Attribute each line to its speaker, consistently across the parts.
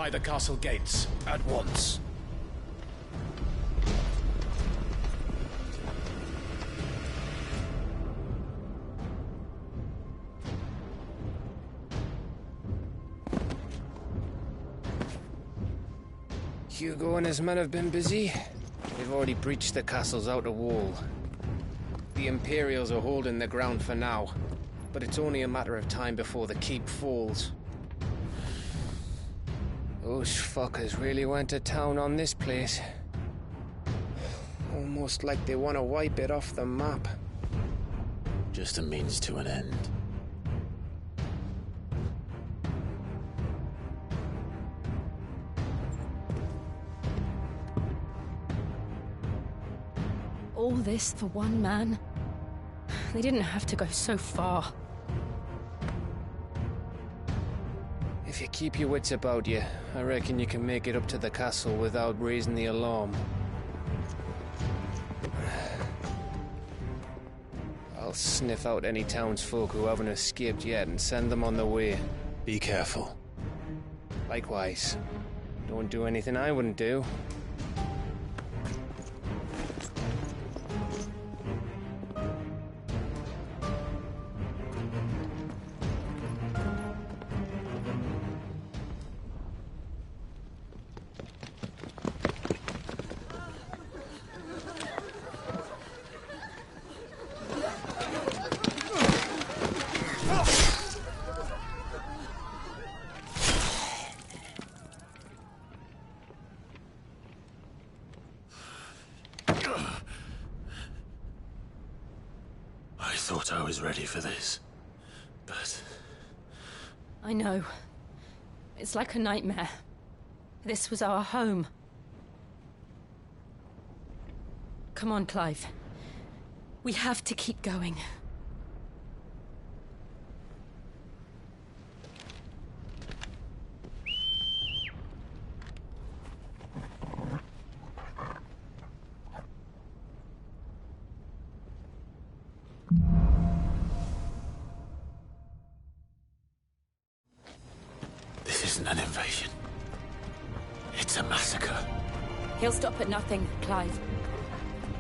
Speaker 1: Fortify the castle gates at once.
Speaker 2: Hugo and his men have been busy. They've already breached the castle's outer wall. The Imperials are holding the ground for now, but it's only a matter of time before the keep falls. Those fuckers really went to town on this place. Almost like they want to wipe it off the map.
Speaker 3: Just a means to an end.
Speaker 4: All this for one man? They didn't have to go so far.
Speaker 2: If you keep your wits about you, I reckon you can make it up to the castle without raising the alarm. I'll sniff out any townsfolk who haven't escaped yet and send them on their way.
Speaker 3: Be careful.
Speaker 2: Likewise. Don't do anything I wouldn't do.
Speaker 3: I thought I was ready for this, but...
Speaker 4: I know. It's like a nightmare. This was our home. Come on, Clive. We have to keep going.
Speaker 3: This isn't an invasion. It's a massacre.
Speaker 4: He'll stop at nothing, Clive.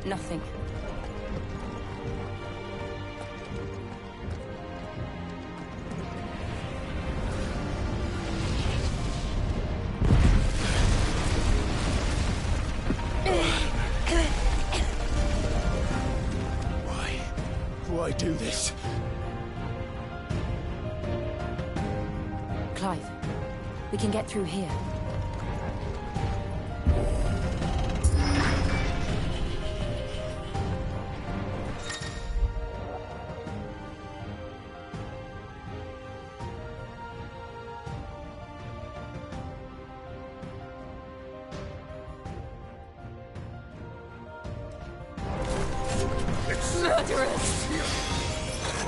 Speaker 4: Nothing.
Speaker 3: Why do this?
Speaker 4: Clive, we can get through here. Murderers!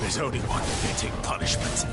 Speaker 3: There's only one fitting punishment.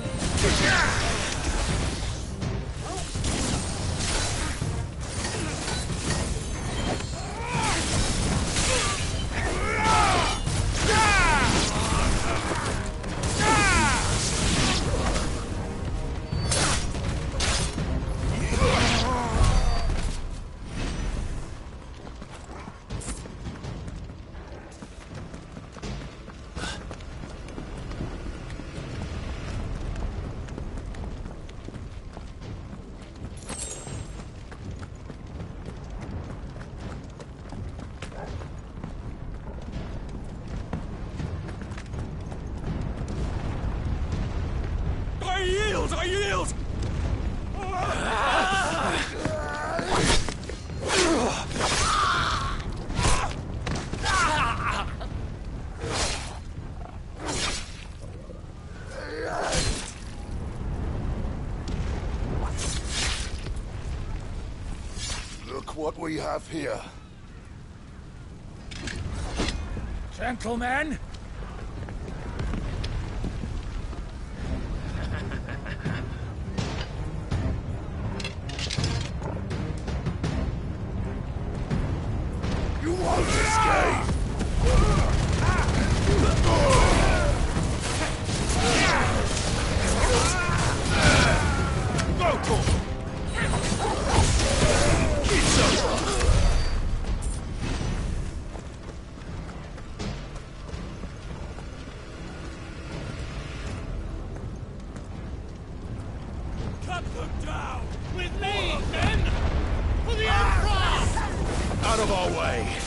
Speaker 1: I yield!
Speaker 5: Look what we have here.
Speaker 1: Gentlemen!
Speaker 5: You won't escape!
Speaker 1: Go, of our way!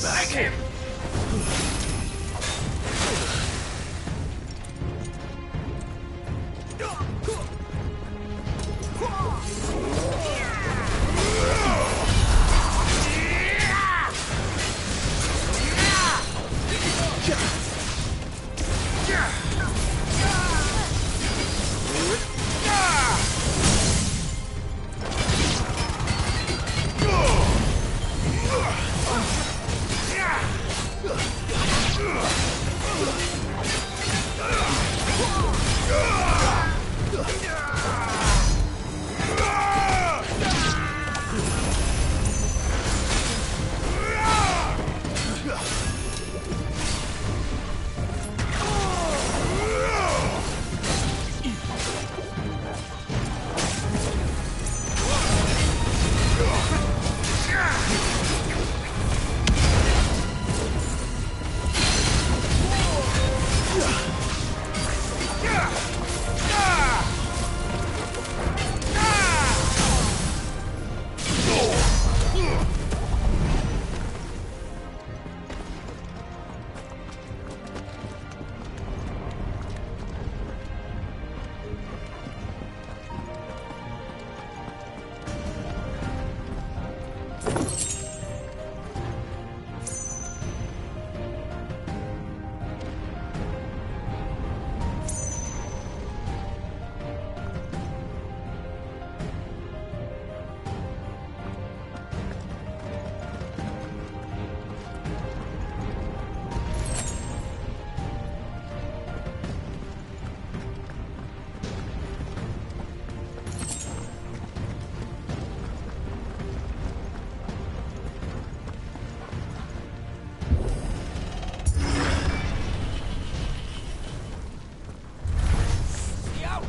Speaker 3: Back him!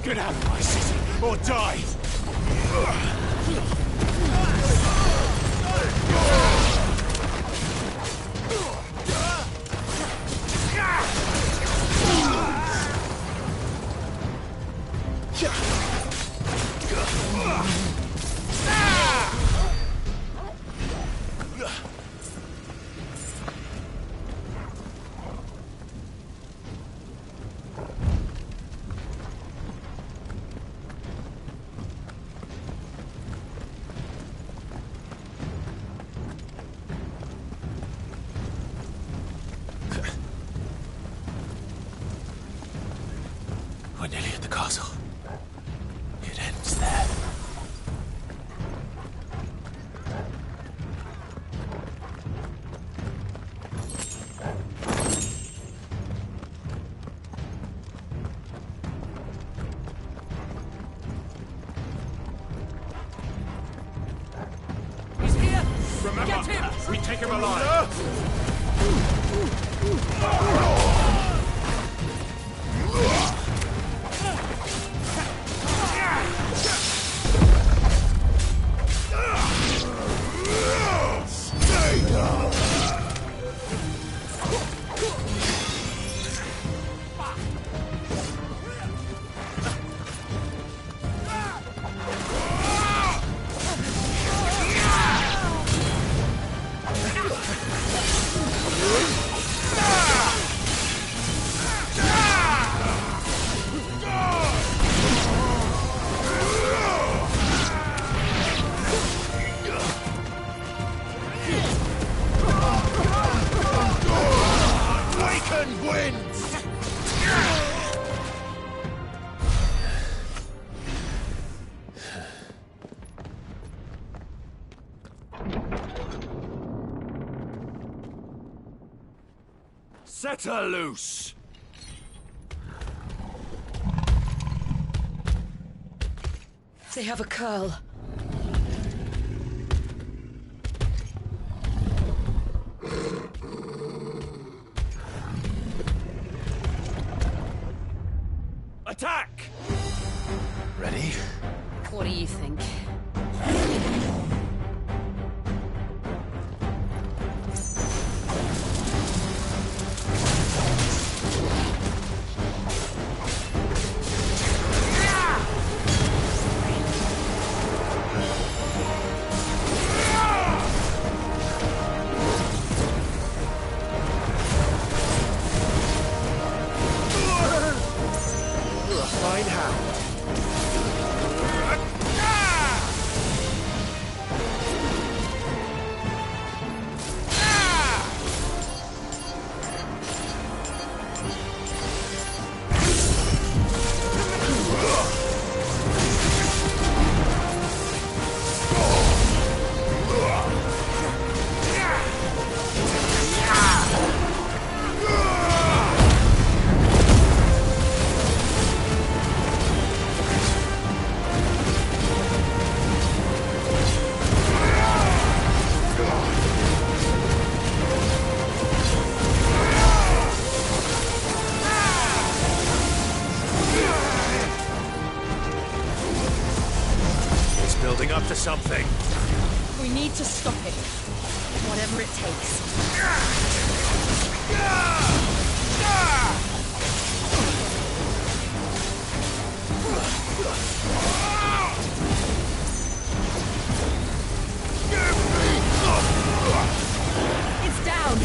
Speaker 3: Get out of my city, or die! We're nearly at the castle. It ends there.
Speaker 4: He's here!
Speaker 3: Remember,
Speaker 4: Get him!
Speaker 3: we take him alive.
Speaker 5: Stay down! Waken winds!
Speaker 3: Set her loose!
Speaker 4: They have a curl.
Speaker 3: Attack!
Speaker 2: Ready?
Speaker 4: What do you think?
Speaker 2: Fine hound.
Speaker 3: It's building up to something.
Speaker 4: We need to stop it. Whatever it takes. It's down!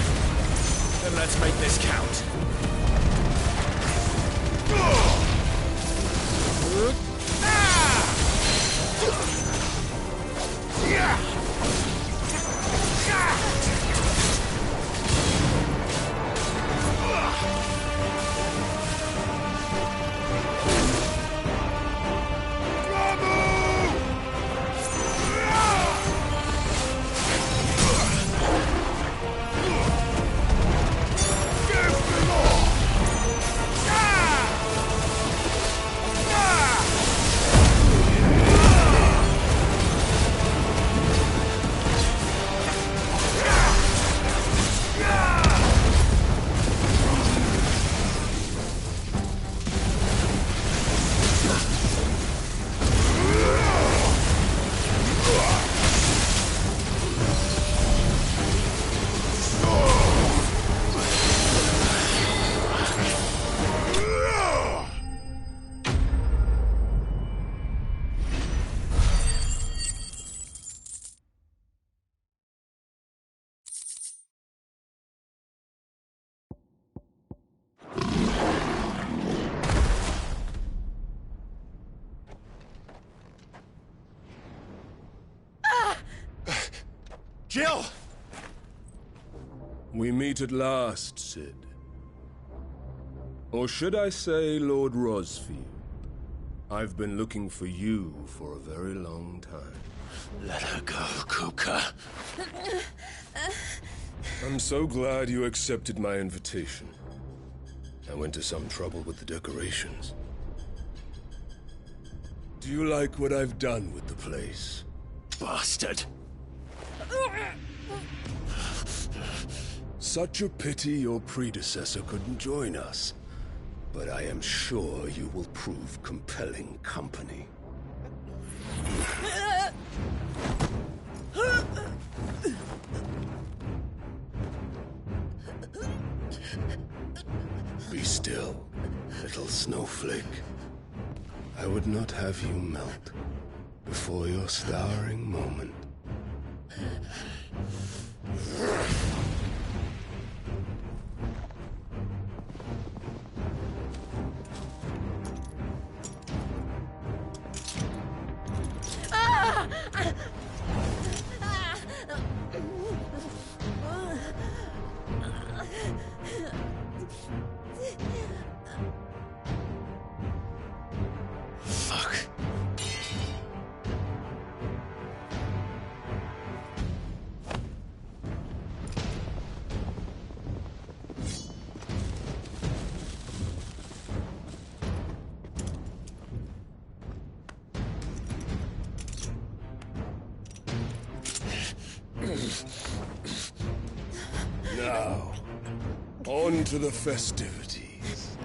Speaker 2: Then let's make this count.
Speaker 5: Give me more! Jill!
Speaker 6: We meet at last, Cid. Or should I say, Lord Rosfield? I've been looking for you for a very long time.
Speaker 3: Let her go, Kupka.
Speaker 6: I'm so glad you accepted my invitation. I went to some trouble with the decorations. Do you like what I've done with the place?
Speaker 3: Bastard.
Speaker 6: Such a pity your predecessor couldn't join us. But I am sure you will prove compelling company. Be still, little snowflake. I would not have you melt before your starring moment.
Speaker 3: Fuck.
Speaker 6: Now, on to the festivities.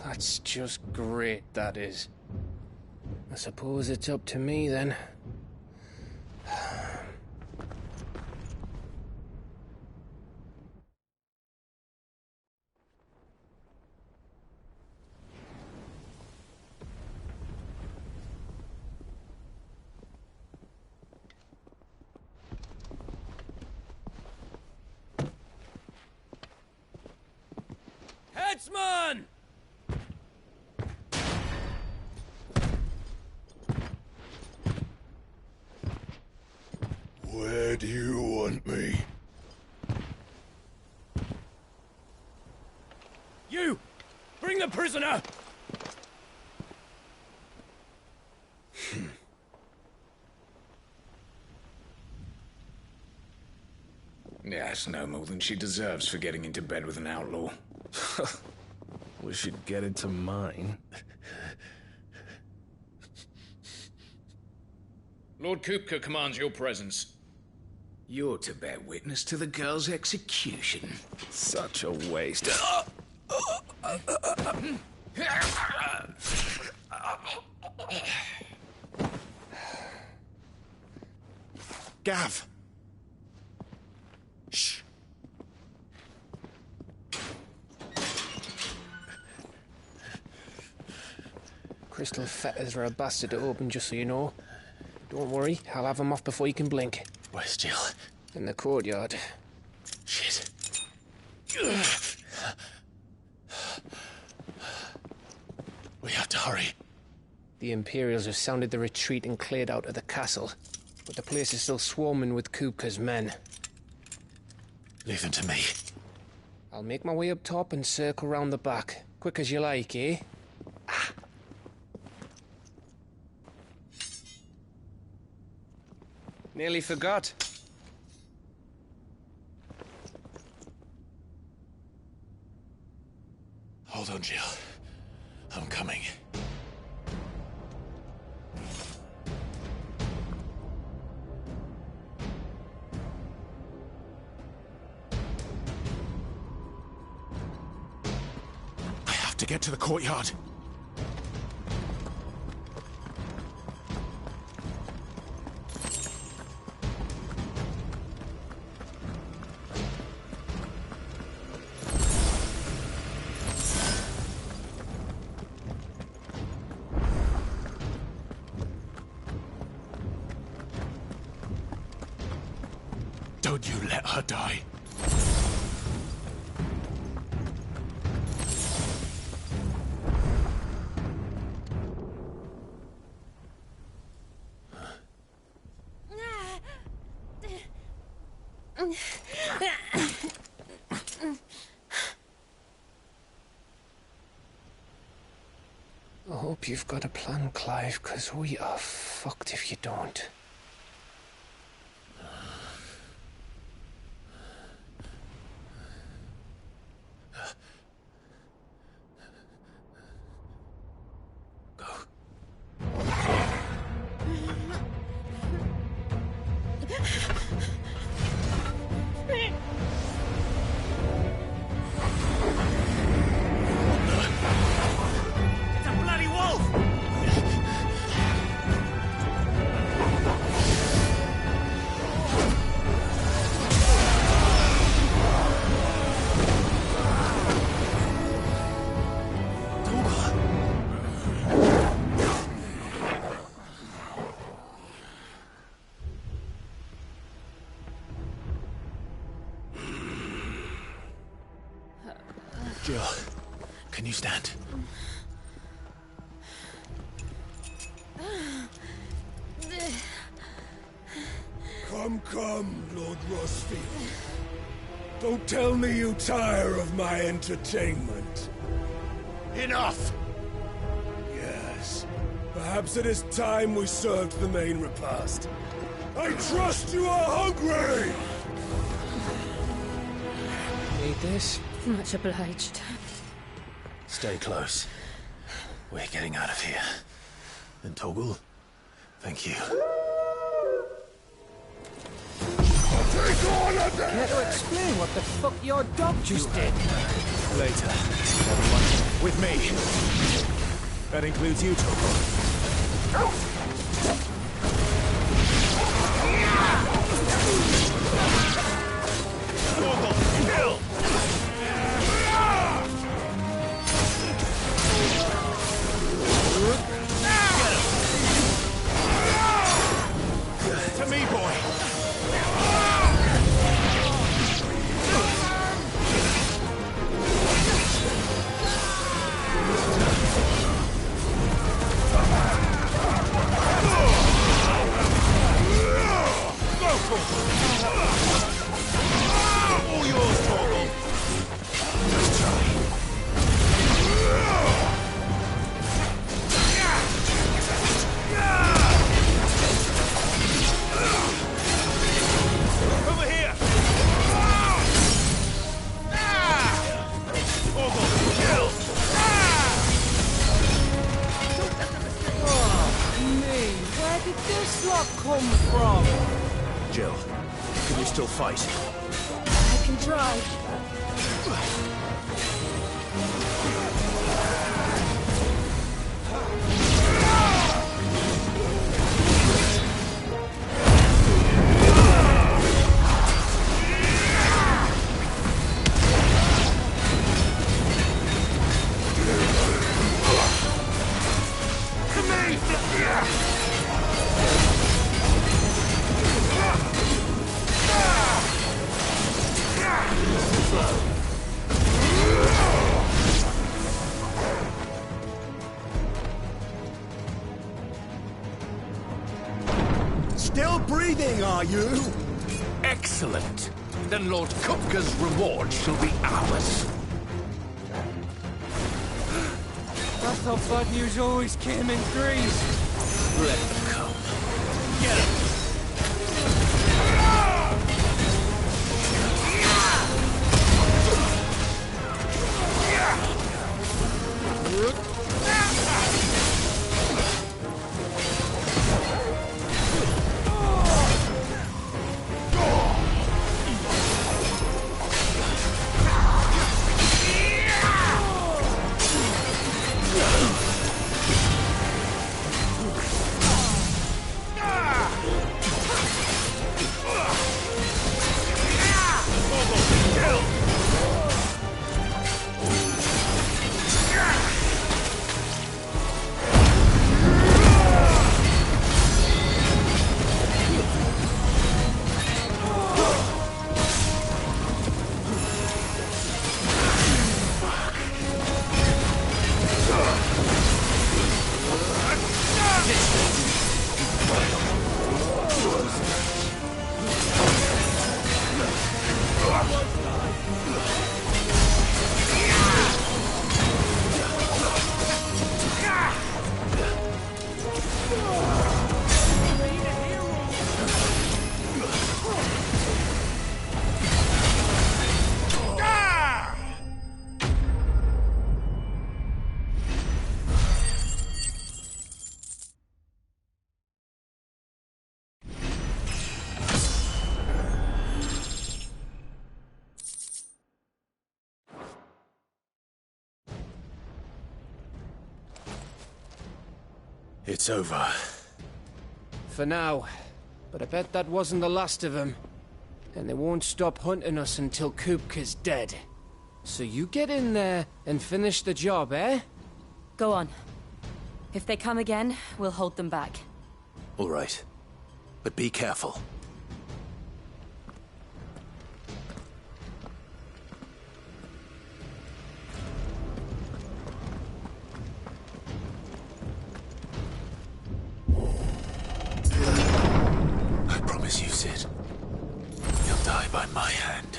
Speaker 2: That's just great, that is. I suppose it's up to me, then.
Speaker 1: Headsman!
Speaker 5: Where do you want me?
Speaker 1: You! Bring the prisoner!
Speaker 3: Yeah, it's no more than she deserves for getting into bed with an outlaw.
Speaker 2: We should get into mine.
Speaker 7: Lord Kupka commands your presence.
Speaker 3: You're to bear witness to the girl's execution.
Speaker 2: Such a waste.
Speaker 5: Gav! Shh.
Speaker 2: Crystal fetters are a bastard to open, just so you know. Don't worry, I'll have them off before you can blink.
Speaker 3: Where's Jill?
Speaker 2: In the courtyard.
Speaker 3: Shit. We have to hurry.
Speaker 2: The Imperials have sounded the retreat and cleared out of the castle. But the place is still swarming with Kupka's men.
Speaker 3: Leave them to me.
Speaker 2: I'll make my way up top and circle round the back. Quick as you like, eh? Nearly forgot.
Speaker 3: Hold on, Jill. I'm coming. I have to get to the courtyard.
Speaker 5: could you let her die?
Speaker 2: I hope you've got a plan, Clive, because we are fucked if you don't.
Speaker 5: Jill, can you stand?
Speaker 6: Come, Lord Rosfield. Don't tell me you tire of my entertainment.
Speaker 5: Enough!
Speaker 6: Yes. Perhaps it is time we served the main repast. I trust you are hungry!
Speaker 2: Need this?
Speaker 4: Much obliged.
Speaker 5: Stay close. We're getting out of here. And Toggle, thank you.
Speaker 1: Care to explain what the fuck your dog just did?
Speaker 5: Later, everyone. With me. That includes you, Toggle. To me, boy! All yours, Torgal. Let's try. Over here. Torgal, kill.
Speaker 1: Me, where did this lot come from?
Speaker 5: Jill, can you still fight?
Speaker 4: I can try.
Speaker 5: Still breathing, are you?
Speaker 8: Excellent. Then Lord Kupka's reward shall be ours.
Speaker 1: I thought bad news always came in threes.
Speaker 8: Let them come. Get him!
Speaker 5: It's over.
Speaker 2: For now. But I bet that wasn't the last of them. And they won't stop hunting us until Kupka's dead. So you get in there and finish the job, eh?
Speaker 4: Go on. If they come again, we'll hold them back.
Speaker 5: All right. But be careful. I promise you, Cid. You'll die by my hand.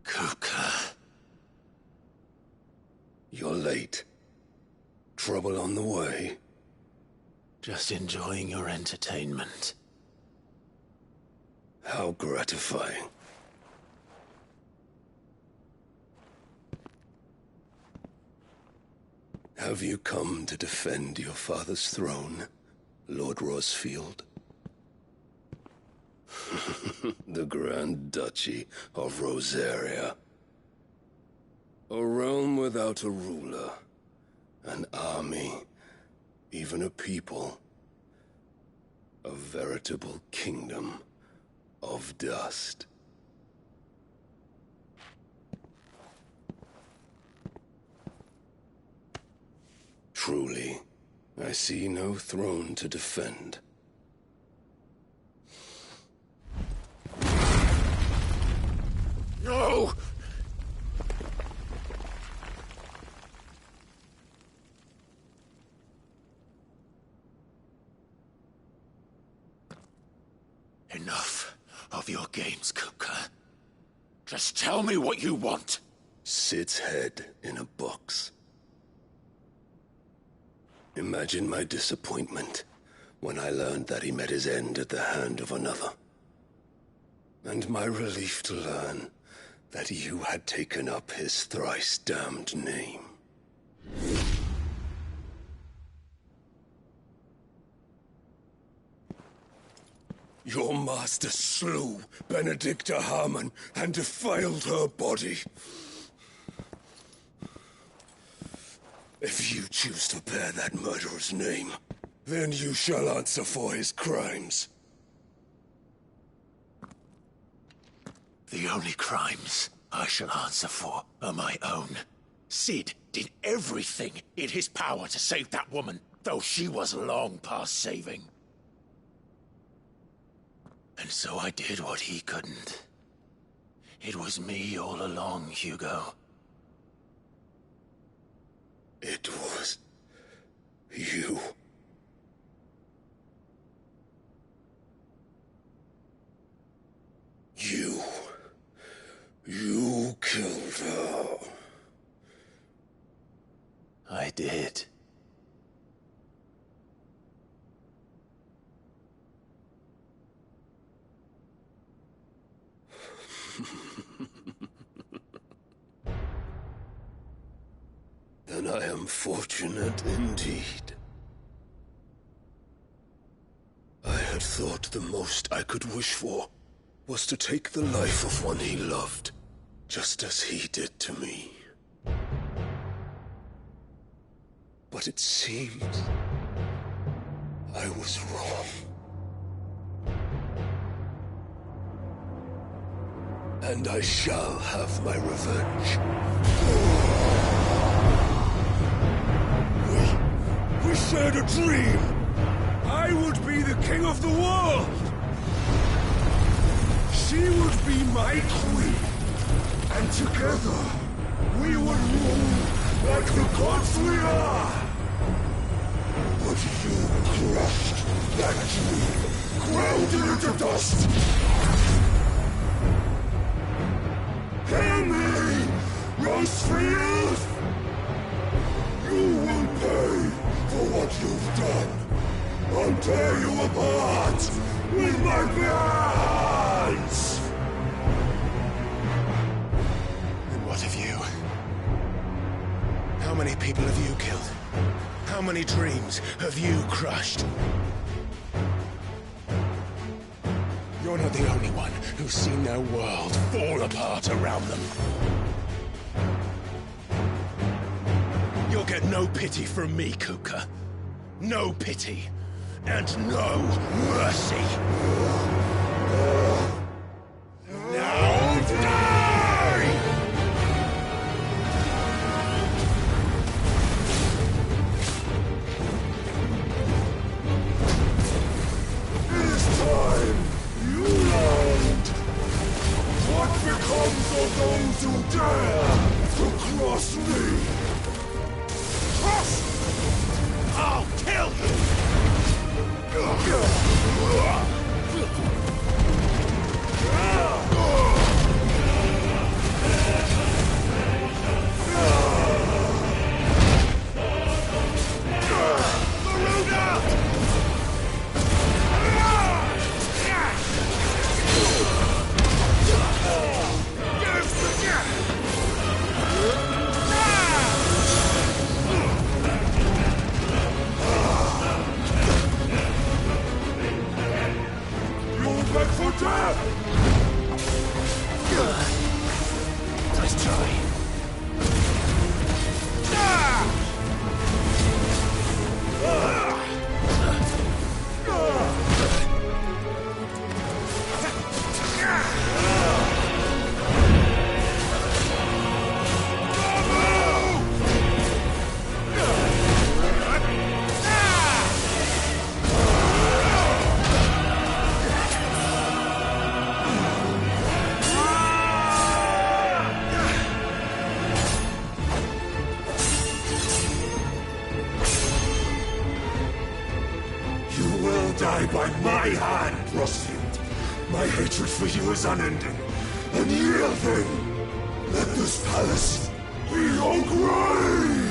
Speaker 5: Kupka.
Speaker 6: You're late. Trouble on the way?
Speaker 5: Just enjoying your entertainment.
Speaker 6: How gratifying. Have you come to defend your father's throne, Lord Rosfield? The Grand Duchy of Rosaria. A realm without a ruler, an army, even a people. A veritable kingdom of dust. Truly, I see no throne to defend.
Speaker 5: No! Enough of your games, Kupka. Just tell me what you want.
Speaker 6: Cid's head in a box. Imagine my disappointment when I learned that he met his end at the hand of another. And my relief to learn that you had taken up his thrice-damned name. Your master slew Benedicta Harmon and defiled her body. If you choose to bear that murderer's name, then you shall answer for his crimes.
Speaker 5: The only crimes I shall answer for are my own. Cid did everything in his power to save that woman, though she was long past saving. And so I did what he couldn't. It was me all along, Hugo.
Speaker 6: It was you. You killed her.
Speaker 5: I did.
Speaker 6: Then I am fortunate indeed. I had thought the most I could wish for was to take the life of one he loved, just as he did to me. But it seems I was wrong. And I shall have my revenge. We shared a dream. I would be the king of the world. She would be my queen. And together, we would rule like the gods we are. But you crushed that dream, ground it into dust. Hear me, Rosfield! You will pay for what you've done. I'll tear you apart with my bare hands!
Speaker 5: And what of you? How many people have you killed? How many dreams have you crushed?
Speaker 6: You're not
Speaker 5: the only one who's seen their world fall apart around them. You'll get no pity from me, Kupka. No pity. And no mercy. Now die!
Speaker 6: It is time you learned what becomes of those who dare to cross me. Cross!
Speaker 5: I'll kill you!
Speaker 6: Back for death!
Speaker 5: Let's try.
Speaker 6: Die by my hand, Rosfield. My hatred for you is unending. Unyielding. Let this palace be your grave!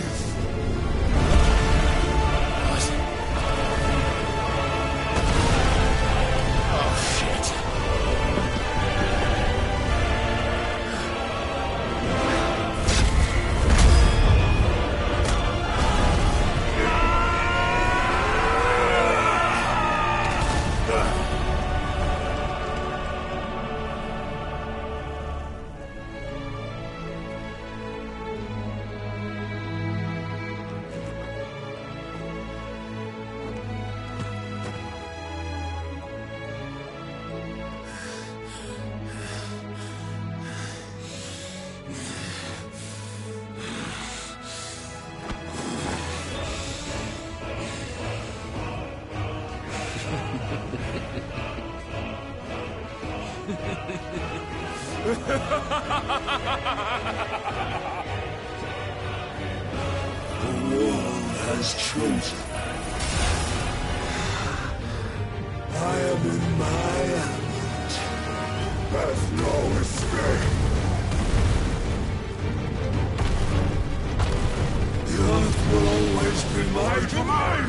Speaker 6: The world has chosen. I am in my element. There's no escape. The earth will always be my domain.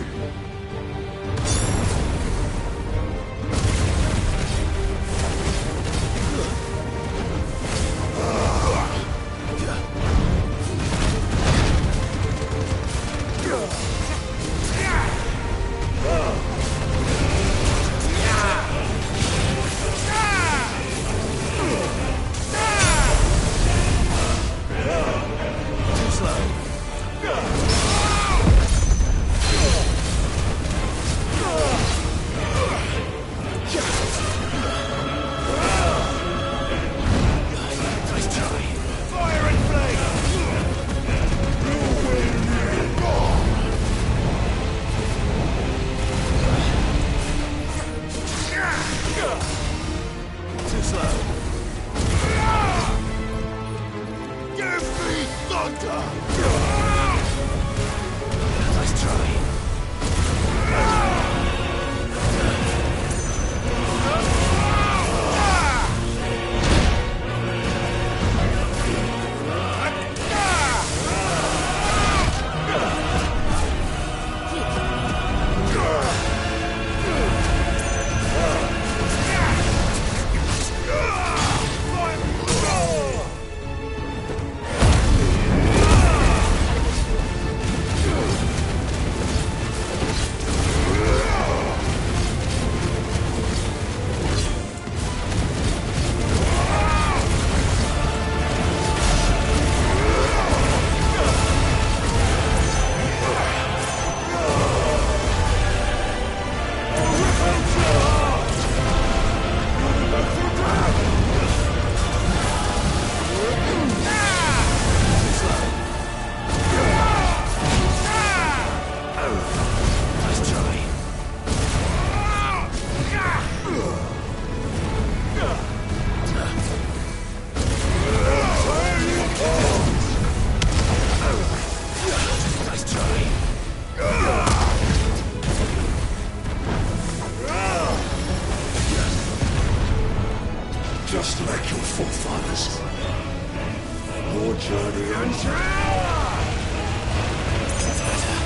Speaker 6: just like your forefathers. Your journey ends now! That's better.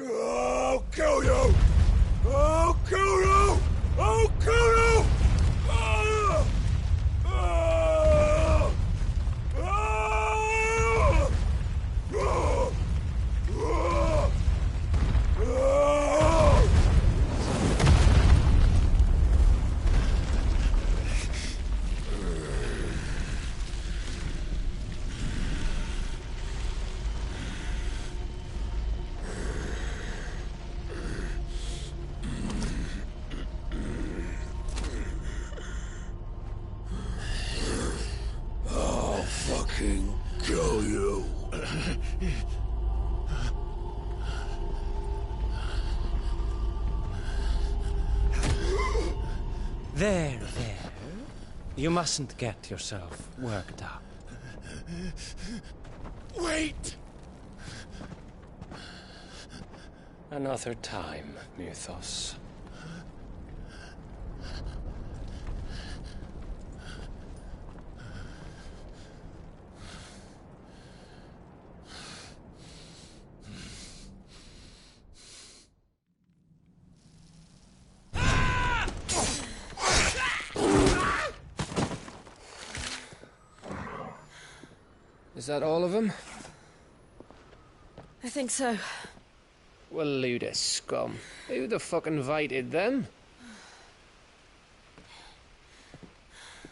Speaker 6: I'll kill you! I'll kill you! I'll kill you! Ah! Ah! Ah! Ah! Ah! I'll fucking kill you.
Speaker 1: There. You mustn't get yourself worked up.
Speaker 6: Wait!
Speaker 1: Another time, Mythos.
Speaker 2: Is that all of them?
Speaker 4: I think so.
Speaker 2: Well, load of scum. Who the fuck invited them?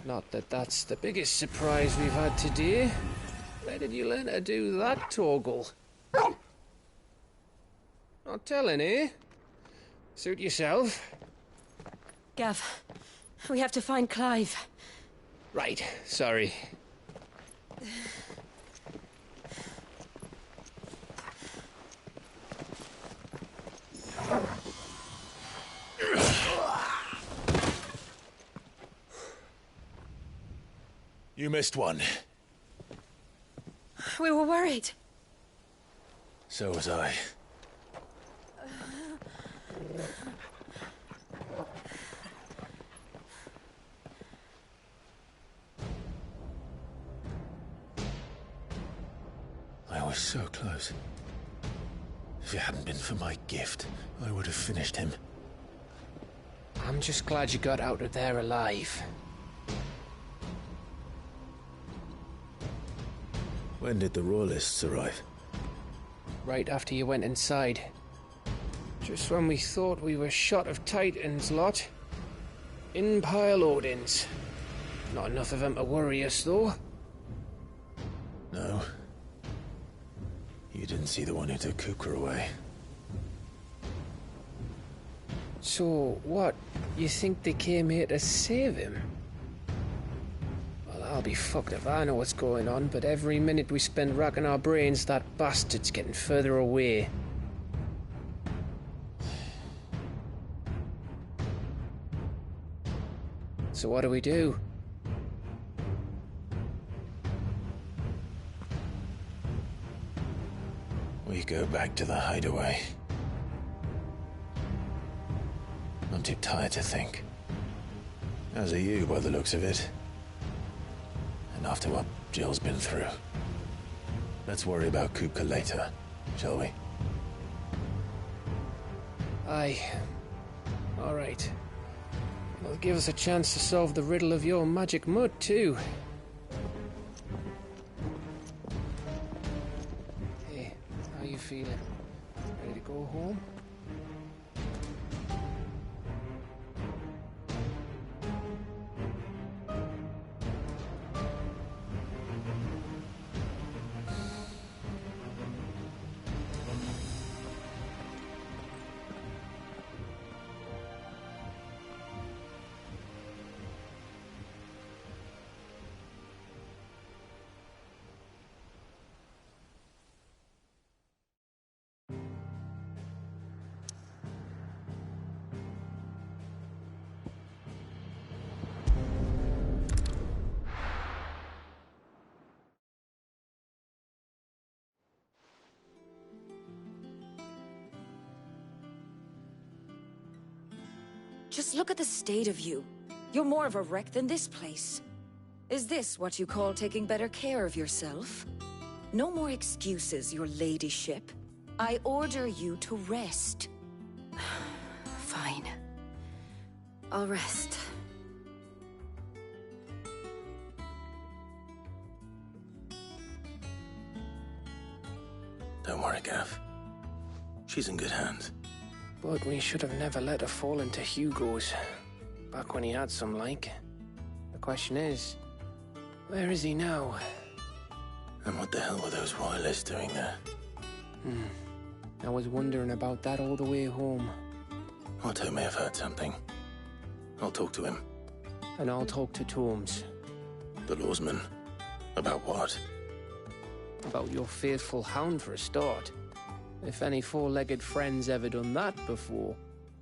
Speaker 2: Not that that's the biggest surprise we've had today. Where did you learn to do that, Torgal? Not telling, eh? Suit yourself.
Speaker 4: Gav, we have to find Clive.
Speaker 2: Right, sorry.
Speaker 5: You missed one.
Speaker 4: We were worried.
Speaker 5: So was I. I was so close. If it hadn't been for my gift, I would have finished him.
Speaker 2: I'm just glad you got out of there alive.
Speaker 5: When did the Royalists arrive?
Speaker 2: Right after you went inside. Just when we thought we were shot of Titans, lot. In pile Odins. Not enough of them to worry us, though.
Speaker 5: No. You didn't see the one who took Kupka away.
Speaker 2: So, what? You think they came here to save him? Well, I'll be fucked if I know what's going on, but every minute we spend racking our brains, that bastard's getting further away. So what do we do?
Speaker 5: We go back to the hideaway. I'm too tired to think. As are you, by the looks of it. And after what Jill's been through. Let's worry about Kupka later, shall we?
Speaker 2: Aye. All right. It'll give us a chance to solve the riddle of your magic mud, too. Hey, how you feeling? Ready to go home?
Speaker 9: Just look at the state of you. You're more of a wreck than this place. Is this what you call taking better care of yourself? No more excuses, your ladyship. I order you to rest.
Speaker 4: Fine. I'll rest.
Speaker 5: Don't worry, Gav. She's in good hands.
Speaker 2: But we should have never let her fall into Hugo's. Back when he had some like. The question is, where is he now?
Speaker 5: And what the hell were those royalists doing there?
Speaker 2: I was wondering about that all the way home.
Speaker 5: Otto may have heard something. I'll talk to him.
Speaker 2: And I'll talk to Torms.
Speaker 5: The lawsman. About what?
Speaker 2: About your faithful hound for a start. If any four-legged friend's ever done that before,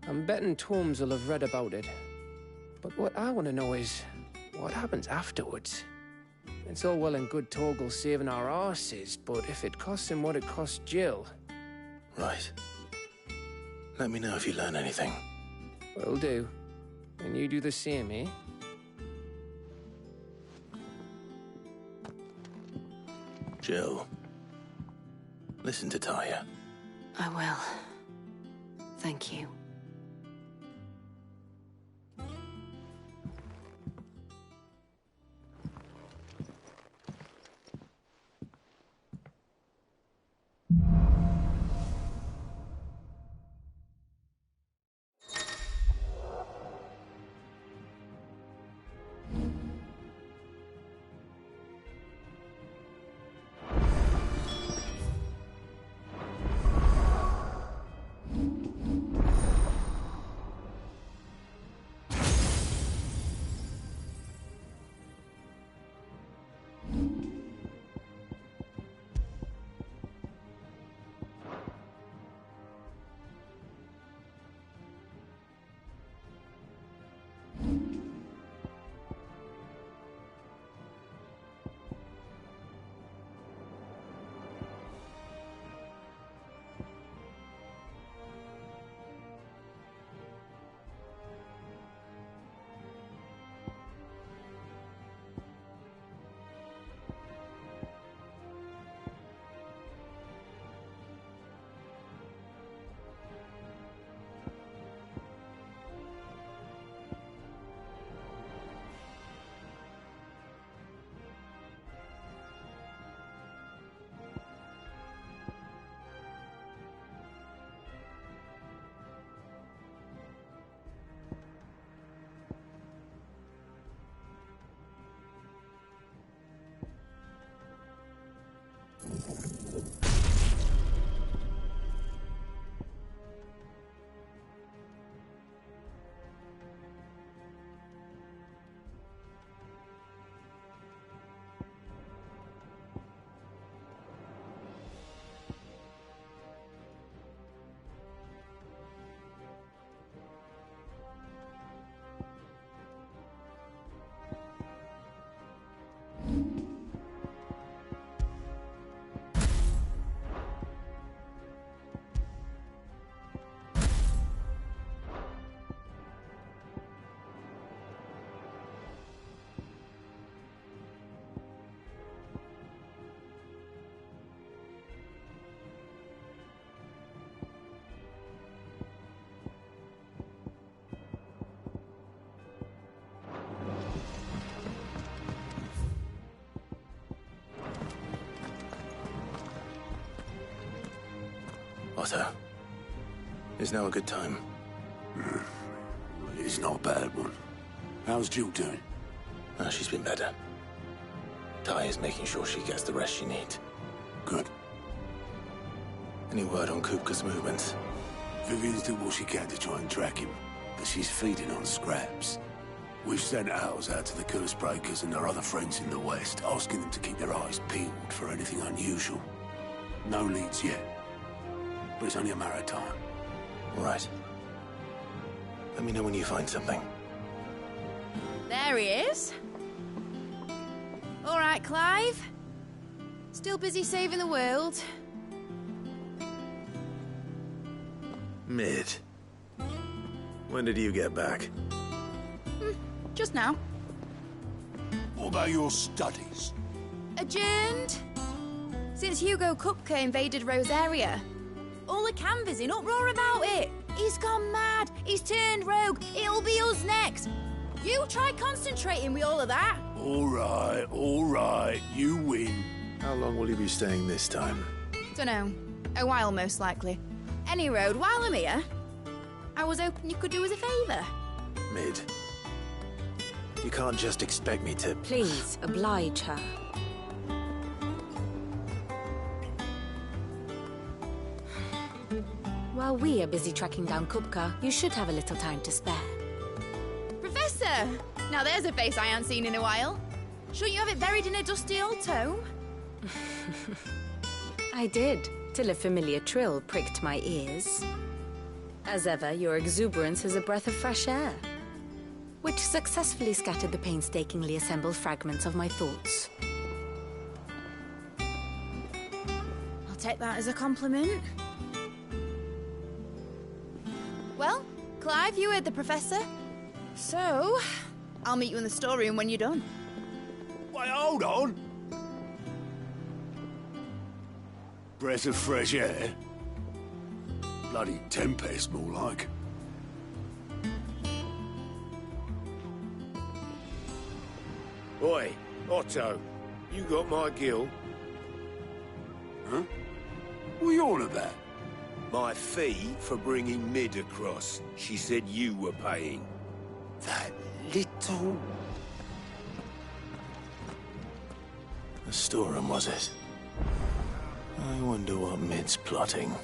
Speaker 2: I'm betting Torms will have read about it. But what I want to know is, what happens afterwards? It's all well and good Torgal saving our arses, but if it costs him what it cost Jill...
Speaker 5: Right. Let me know if you learn anything.
Speaker 2: Will do. And you do the same, eh?
Speaker 5: Jill. Listen to Taya.
Speaker 4: I will. Thank you.
Speaker 5: Otto, is now a good time?
Speaker 6: It's not a bad one. How's Jill doing?
Speaker 5: Oh, she's been better. Ty is making sure she gets the rest she needs.
Speaker 6: Good.
Speaker 5: Any word on Kupka's movements?
Speaker 6: Vivian's doing what she can to try and track him, but she's feeding on scraps. We've sent ours out to the Cursebreakers and their other friends in the West, asking them to keep their eyes peeled for anything unusual. No leads yet, but it's only a matter of time.
Speaker 5: All right. Let me know when you find something.
Speaker 10: There he is. All right, Clive. Still busy saving the world.
Speaker 5: Mid. When did you get back?
Speaker 10: Just now.
Speaker 6: What about your studies?
Speaker 10: Adjourned. Since Hugo Kupka invaded Rosaria. All the canvass in uproar about it. He's gone mad. He's turned rogue. It'll be us next. You try concentrating with all of that.
Speaker 6: All right. You win.
Speaker 5: How long will you be staying this time?
Speaker 10: Dunno. A while, most likely. Any road, while I'm here, I was hoping you could do us a favour.
Speaker 5: Mid. You can't just expect me to...
Speaker 9: Please, oblige her. While we are busy tracking down Kupka, you should have a little time to spare.
Speaker 10: Professor! Now there's a face I haven't seen in a while. Shouldn't you have it buried in a dusty old tome?
Speaker 9: I did, till a familiar trill pricked my ears. As ever, your exuberance is a breath of fresh air, which successfully scattered the painstakingly assembled fragments of my thoughts.
Speaker 10: I'll take that as a compliment. Well, Clive, you heard the Professor. So, I'll meet you in the storeroom when you're done.
Speaker 6: Wait, hold on. Breath of fresh air? Bloody tempest, more like.
Speaker 11: Oi, Otto, you got my gill?
Speaker 6: Huh? What are you on about?
Speaker 11: My fee for bringing Mid across. She said you were paying.
Speaker 6: That little...
Speaker 5: The storeroom, was it? I wonder what Mid's plotting.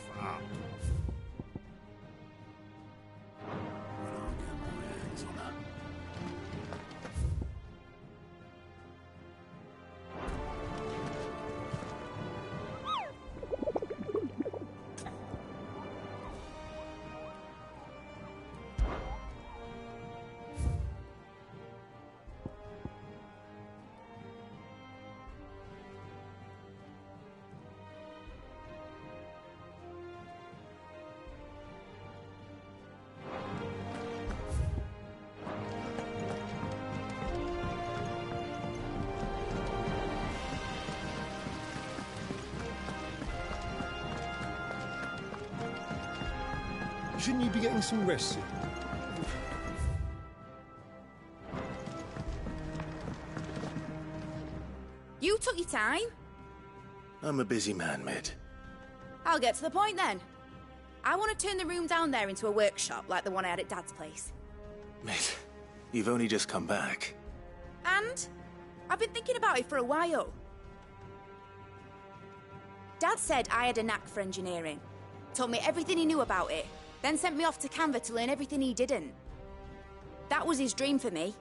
Speaker 6: Shouldn't you be getting some rest?
Speaker 10: You took your time.
Speaker 5: I'm a busy man, Mid.
Speaker 10: I'll get to the point then. I want to turn the room down there into a workshop like the one I had at Dad's place.
Speaker 5: Mid, you've only just come back.
Speaker 10: And I've been thinking about it for a while. Dad said I had a knack for engineering. Told me everything he knew about it, then sent me off to Canva to learn everything he didn't. That was his dream for me.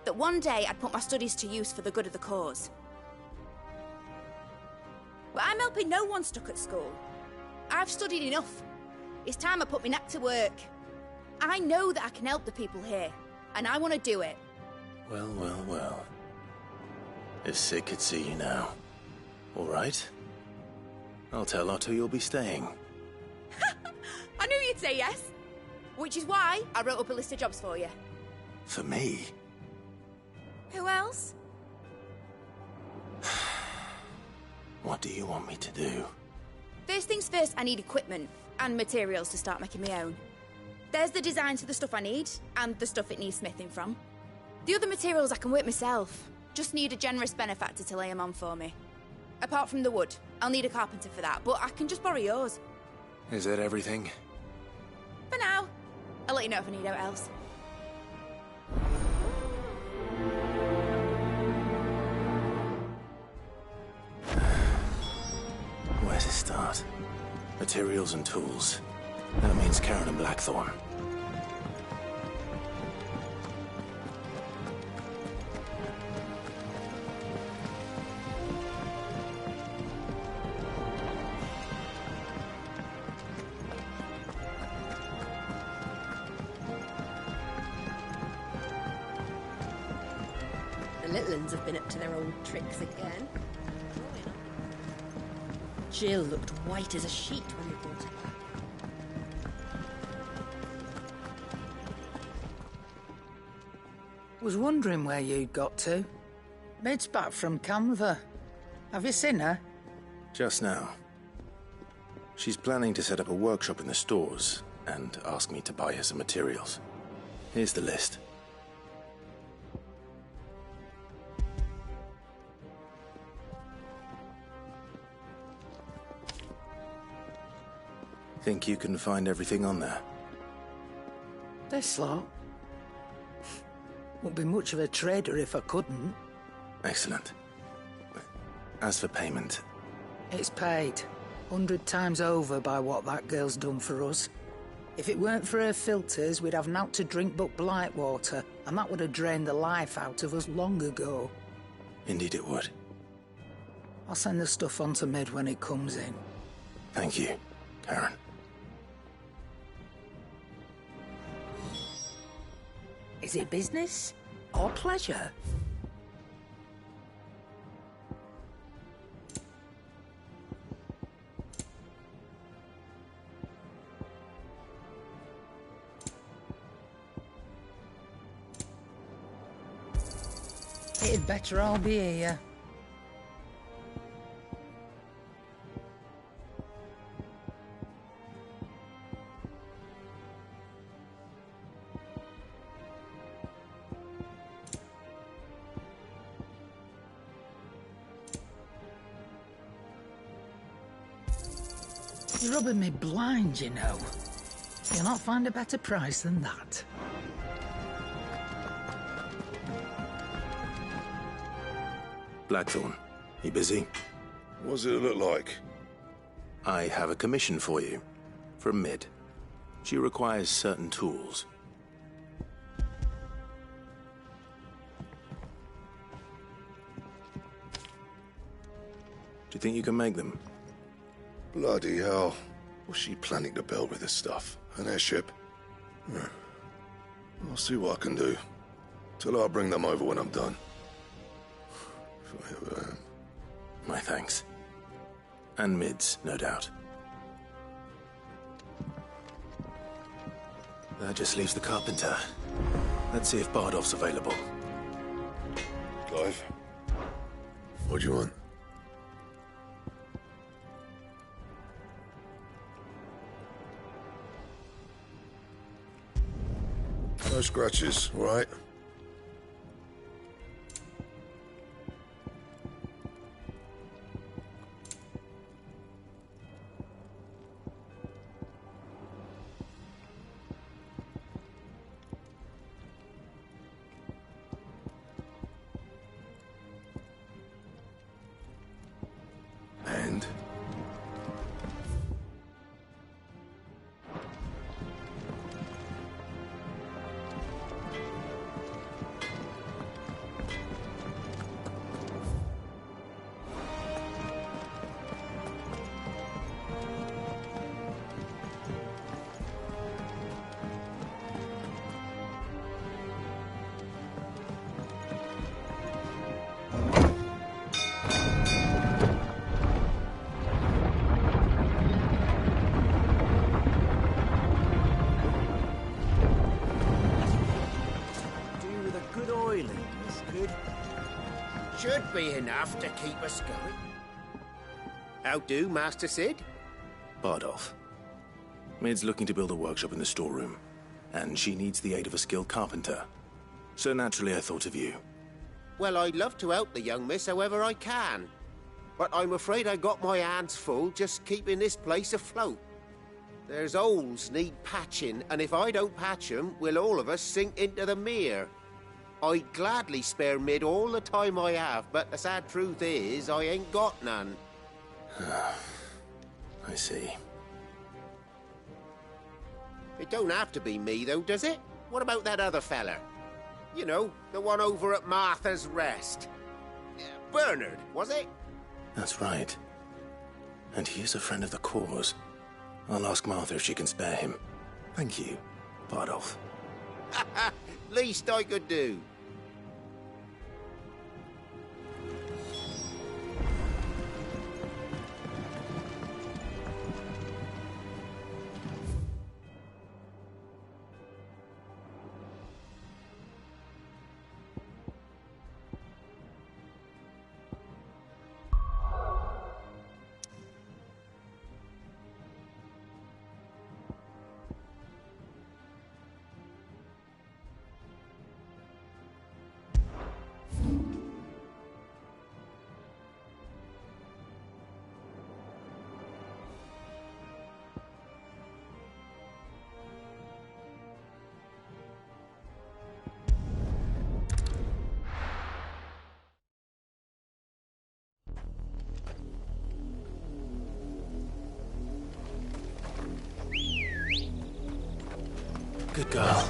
Speaker 10: That one day I'd put my studies to use for the good of the cause. But I'm helping no one stuck at school. I've studied enough. It's time I put my knack to work. I know that I can help the people here, and I want to do it.
Speaker 5: Well, well, well. If Sid could see you now. All right. I'll tell Otto you'll be staying.
Speaker 10: I knew you'd say yes. Which is why I wrote up a list of jobs for you.
Speaker 5: For me?
Speaker 10: Who else?
Speaker 5: What do you want me to do?
Speaker 10: First things first, I need equipment and materials to start making my own. There's the designs for the stuff I need, and the stuff it needs smithing from. The other materials I can work myself. Just need a generous benefactor to lay them on for me. Apart from the wood, I'll need a carpenter for that, but I can just borrow yours.
Speaker 5: Is that everything?
Speaker 10: For now. I'll let you know if I need out else.
Speaker 5: Where to start? Materials and tools. That means Karen and Blackthorn.
Speaker 12: The little uns have been up to their old tricks again. Jill looked white as a sheet when we brought her back.
Speaker 13: Was wondering where you'd got to. Mid's back from Canva. Have you seen her?
Speaker 5: Just now. She's planning to set up a workshop in the stores and ask me to buy her some materials. Here's the list. Think you can find everything on there?
Speaker 13: This lot? Wouldn't be much of a trader if I couldn't.
Speaker 5: Excellent. As for payment...
Speaker 13: It's paid. 100 times over by what that girl's done for us. If it weren't for her filters, we'd have naught to drink but blight water, and that would have drained the life out of us long ago.
Speaker 5: Indeed it would.
Speaker 13: I'll send the stuff on to Mid when it comes in.
Speaker 5: Thank you, Karen.
Speaker 13: Is it business or pleasure? It'd better all be here. You're rubbing me blind, you know. You'll not find a better price than that.
Speaker 5: Blackthorn, you busy?
Speaker 6: What does it look like?
Speaker 5: I have a commission for you. From Mid. She requires certain tools. Do you think you can make them?
Speaker 6: Bloody hell. What's she planning to build with this stuff? An airship? I'll see what I can do. Till I'll bring them over when I'm done. If I ever am.
Speaker 5: My thanks. And Mid's, no doubt. That just leaves the carpenter. Let's see if Bardolph's available.
Speaker 6: Clive? What do you want? No scratches, all right? And?
Speaker 11: Should be enough to keep us going. How do, Master Cid?
Speaker 14: Bardolph. Mid's looking to build a workshop in the storeroom, and she needs the aid of a skilled carpenter. So naturally I thought of you.
Speaker 11: Well, I'd love to help the young miss however I can. But I'm afraid I got my hands full just keeping this place afloat. There's holes need patching, and if I don't patch them, will all of us sink into the mere. I'd gladly spare Mid all the time I have, but the sad truth is, I ain't got none.
Speaker 14: I see.
Speaker 11: It don't have to be me, though, does it? What about that other fella? You know, the one over at Martha's Rest. Bernard, was it?
Speaker 14: That's right. And he is a friend of the cause. I'll ask Martha if she can spare him. Thank you, Bardolph.
Speaker 11: Least I could do.
Speaker 14: Good girl.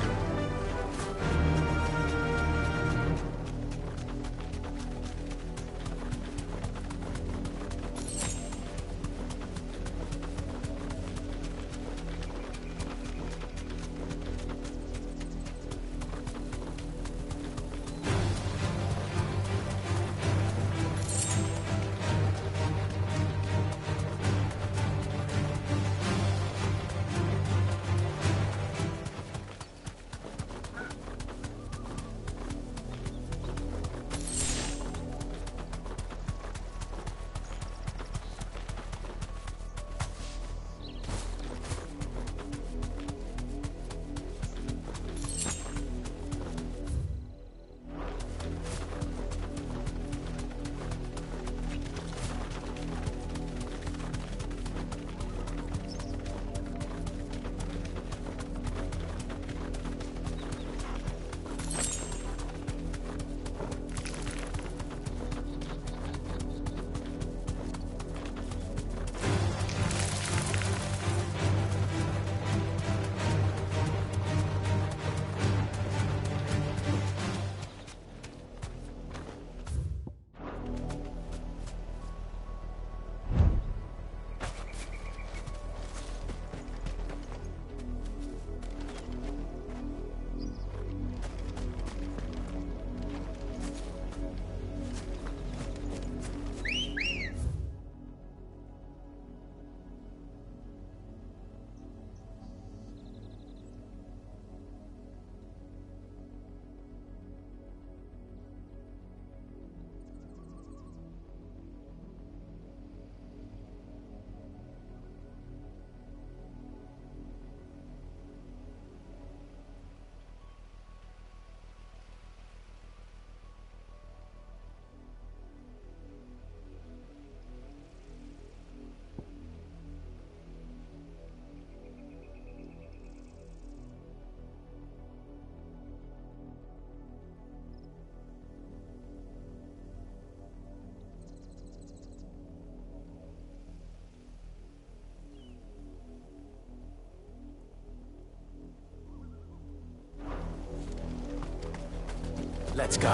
Speaker 14: Let's go.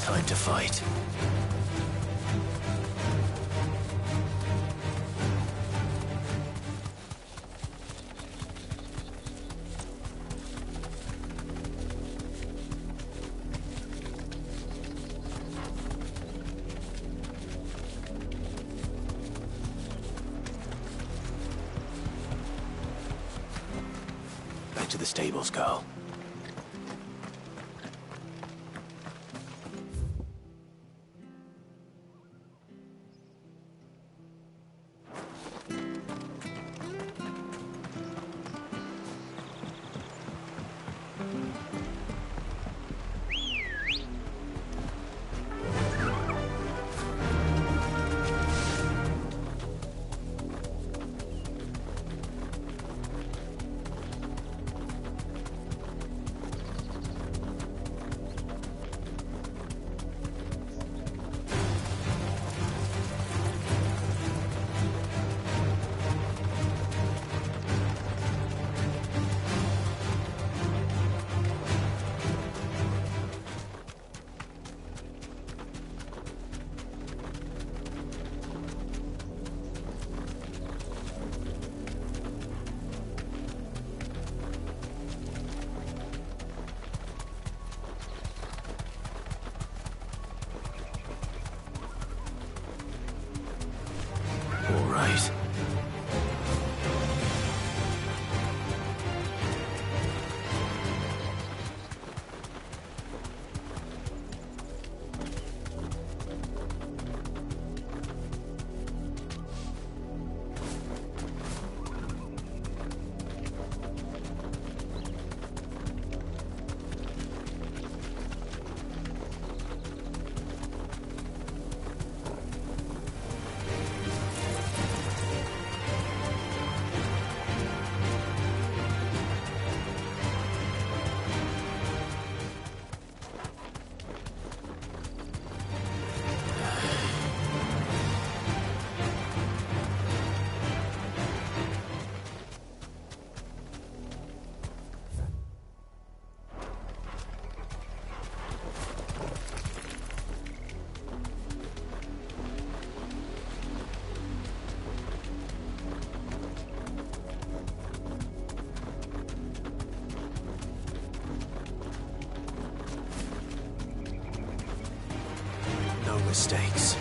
Speaker 14: Time to fight. Back to the stables, Carl. All right. No mistakes.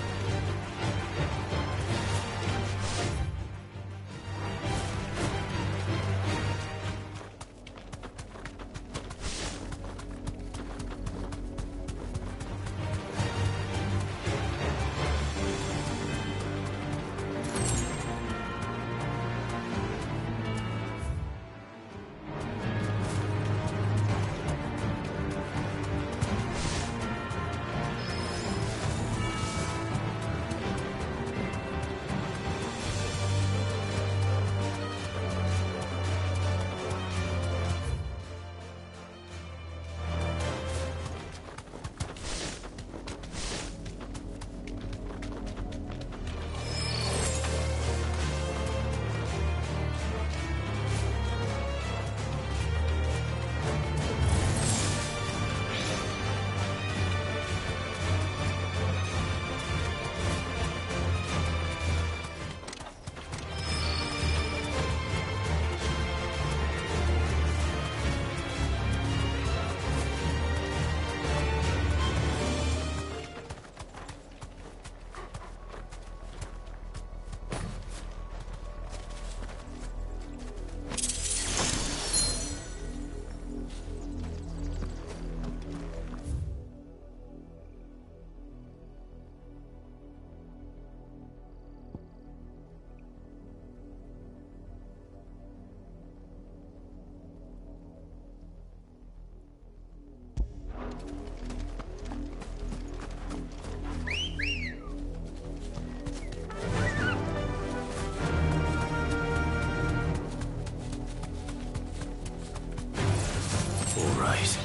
Speaker 14: All right.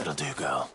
Speaker 14: It'll do, girl.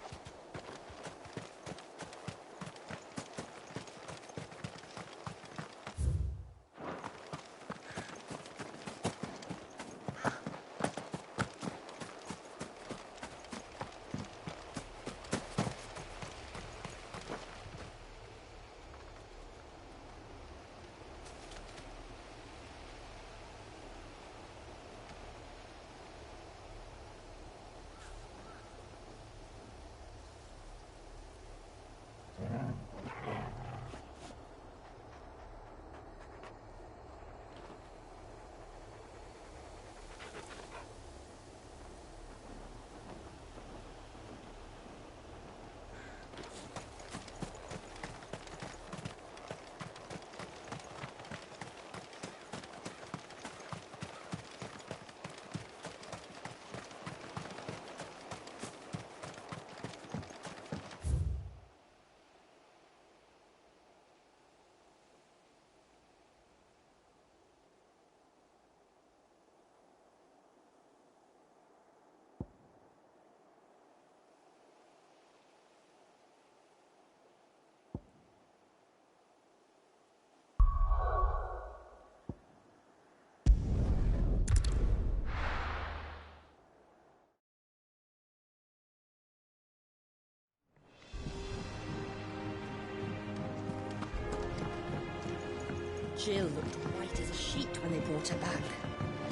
Speaker 12: Jill looked white as a sheet when they brought her back.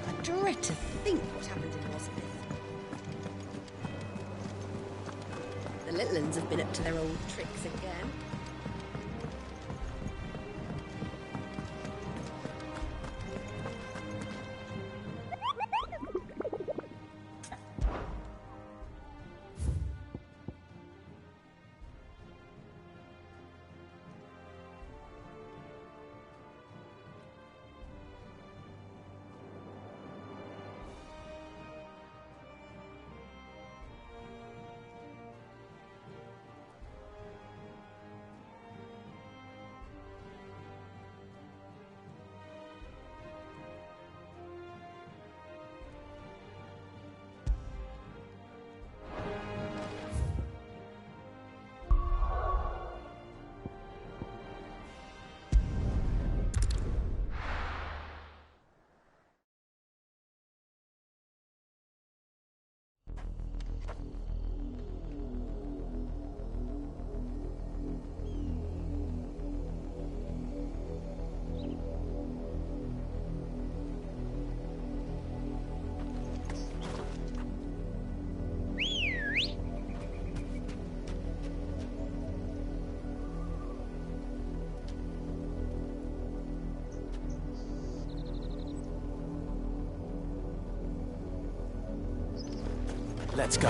Speaker 12: I dread to think what happened in Rosmith. The little uns have been up to their old tricks again.
Speaker 14: Let's go.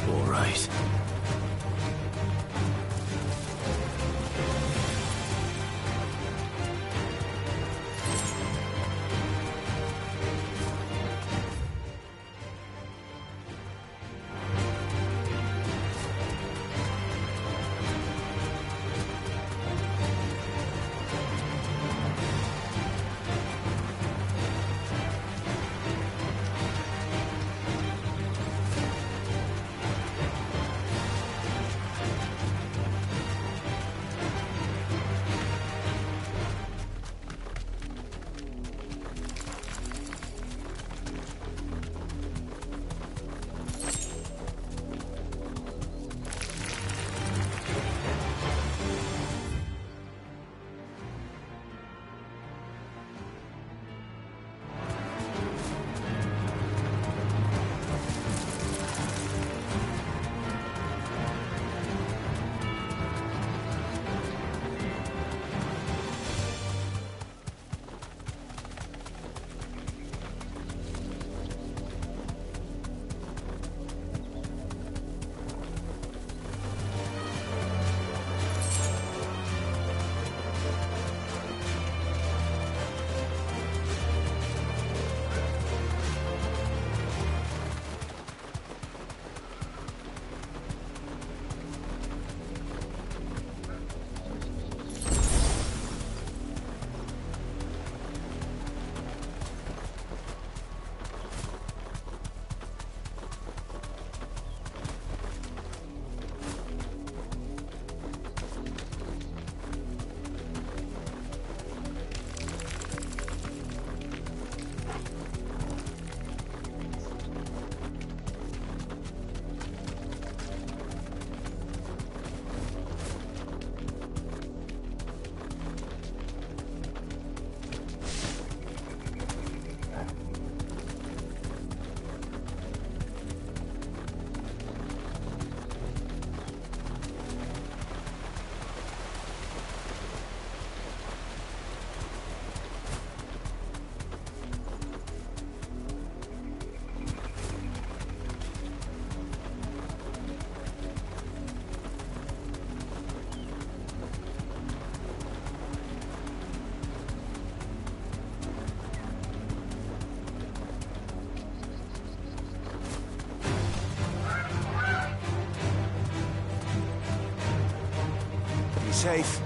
Speaker 5: All right.
Speaker 14: safe.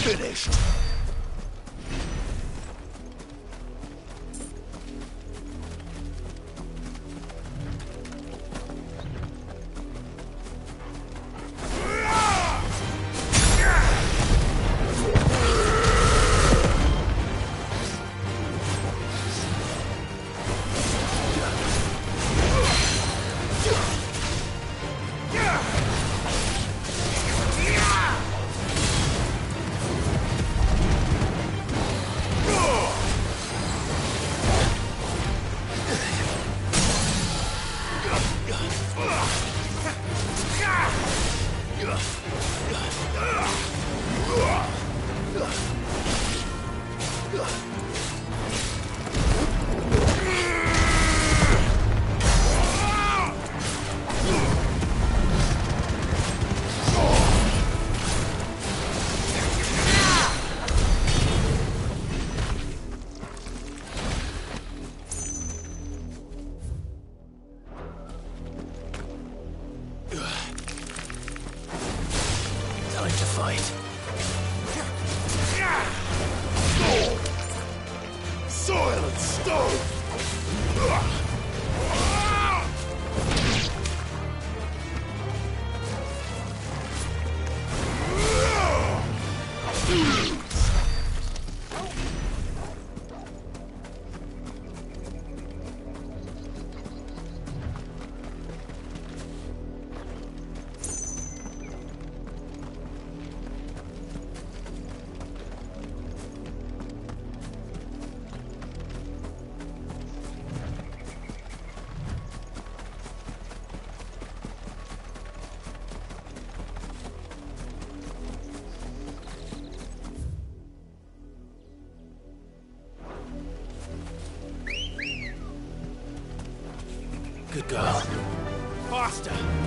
Speaker 6: Finished. Soil and stone!
Speaker 5: faster!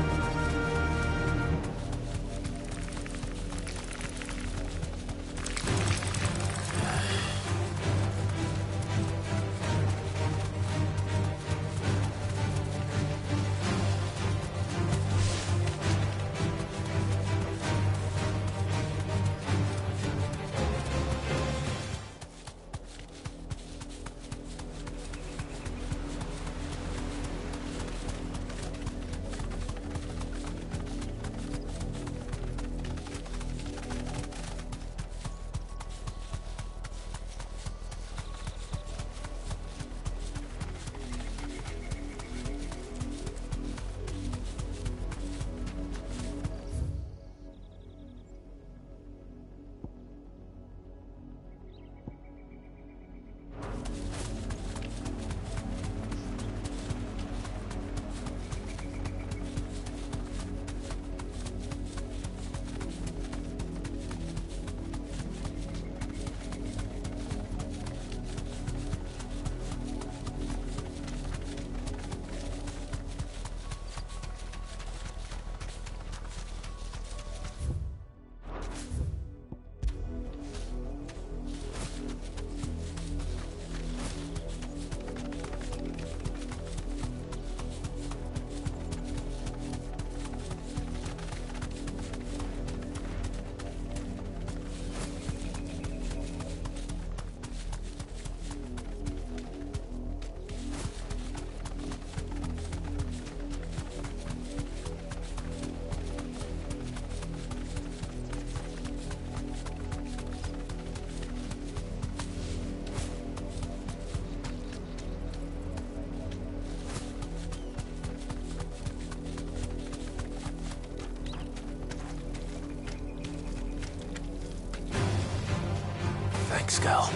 Speaker 14: Thanks, girl.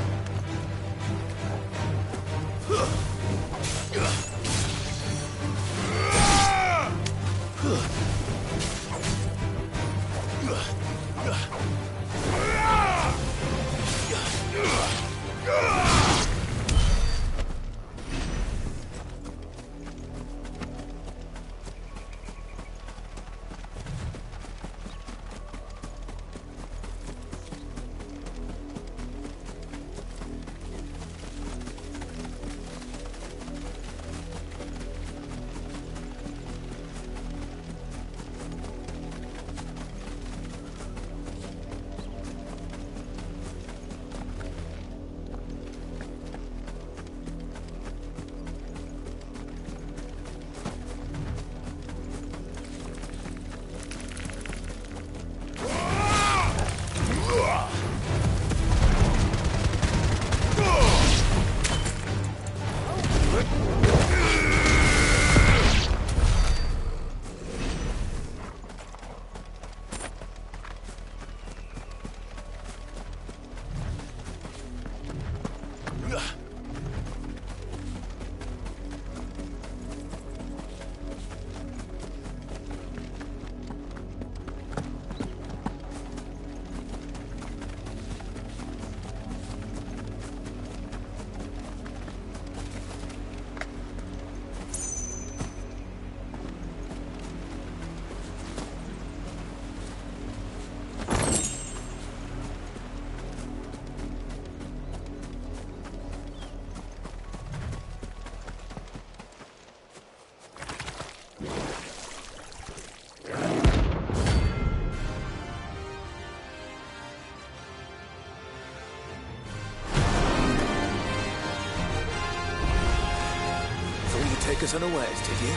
Speaker 14: Take us unawares, did you?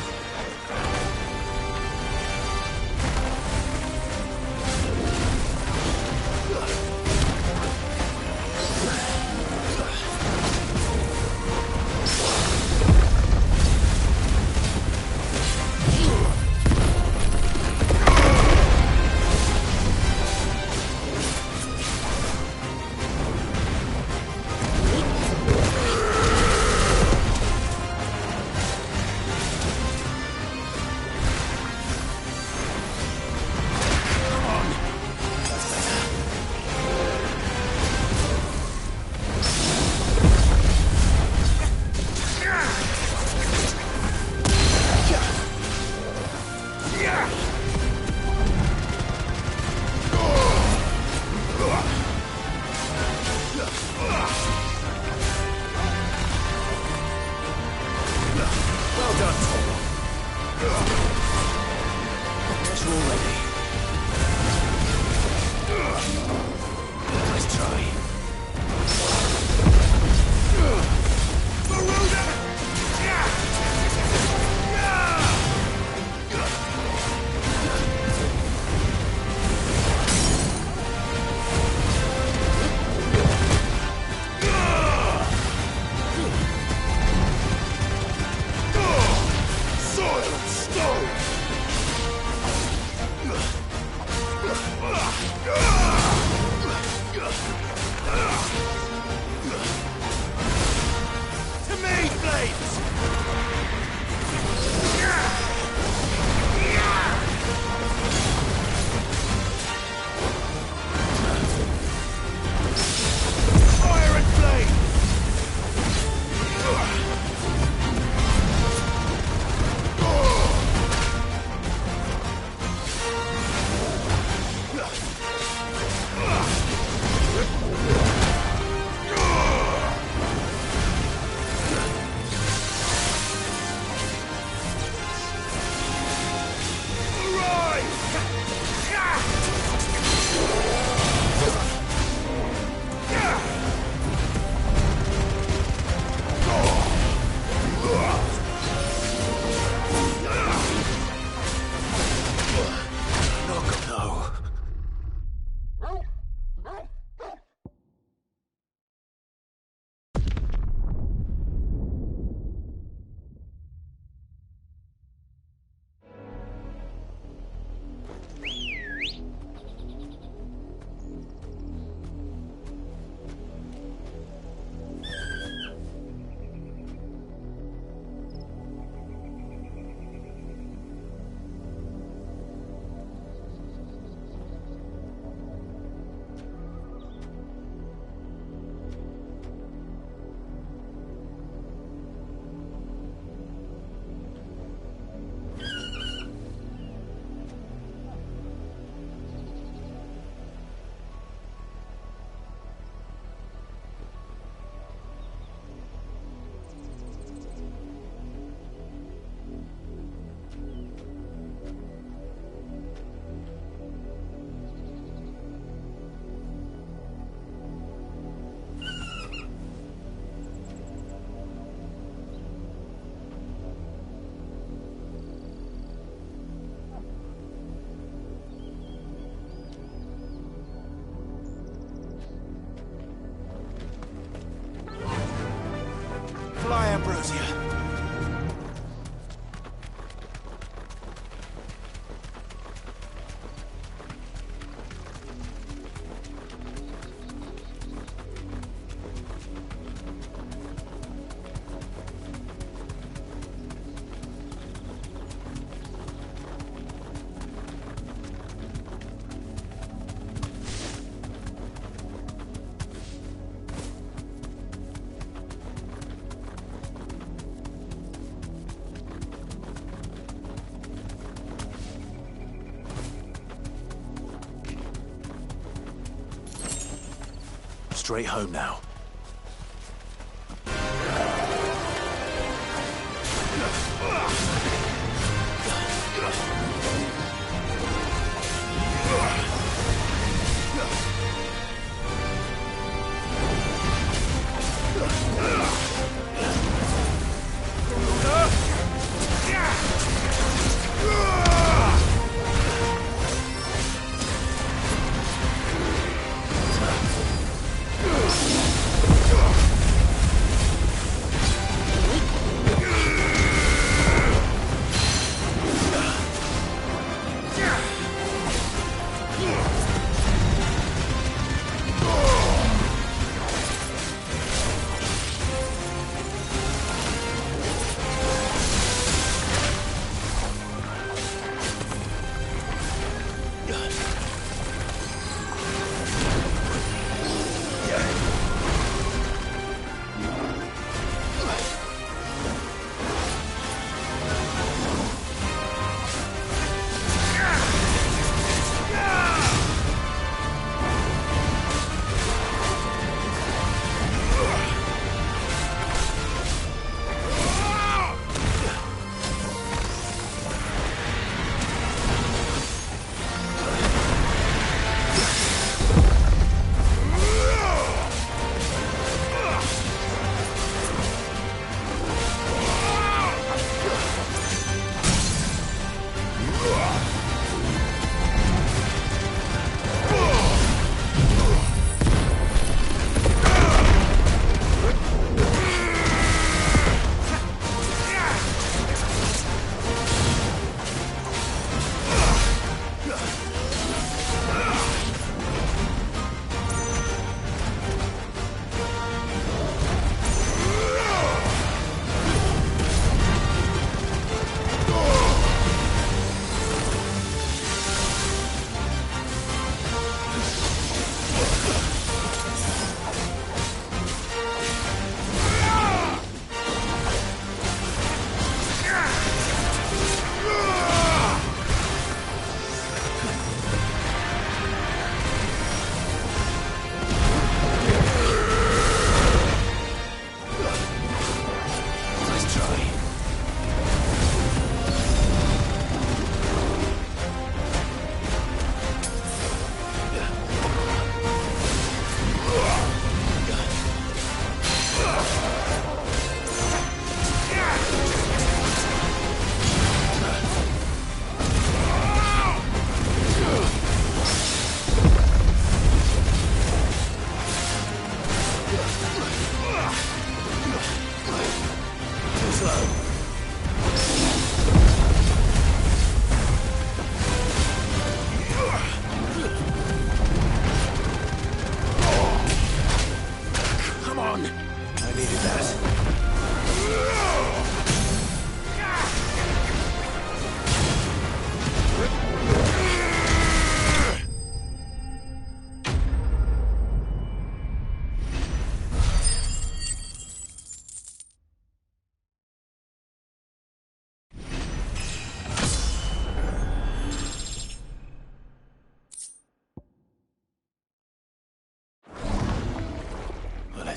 Speaker 14: straight home now.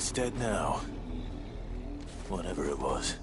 Speaker 14: It's dead now. Whatever it was.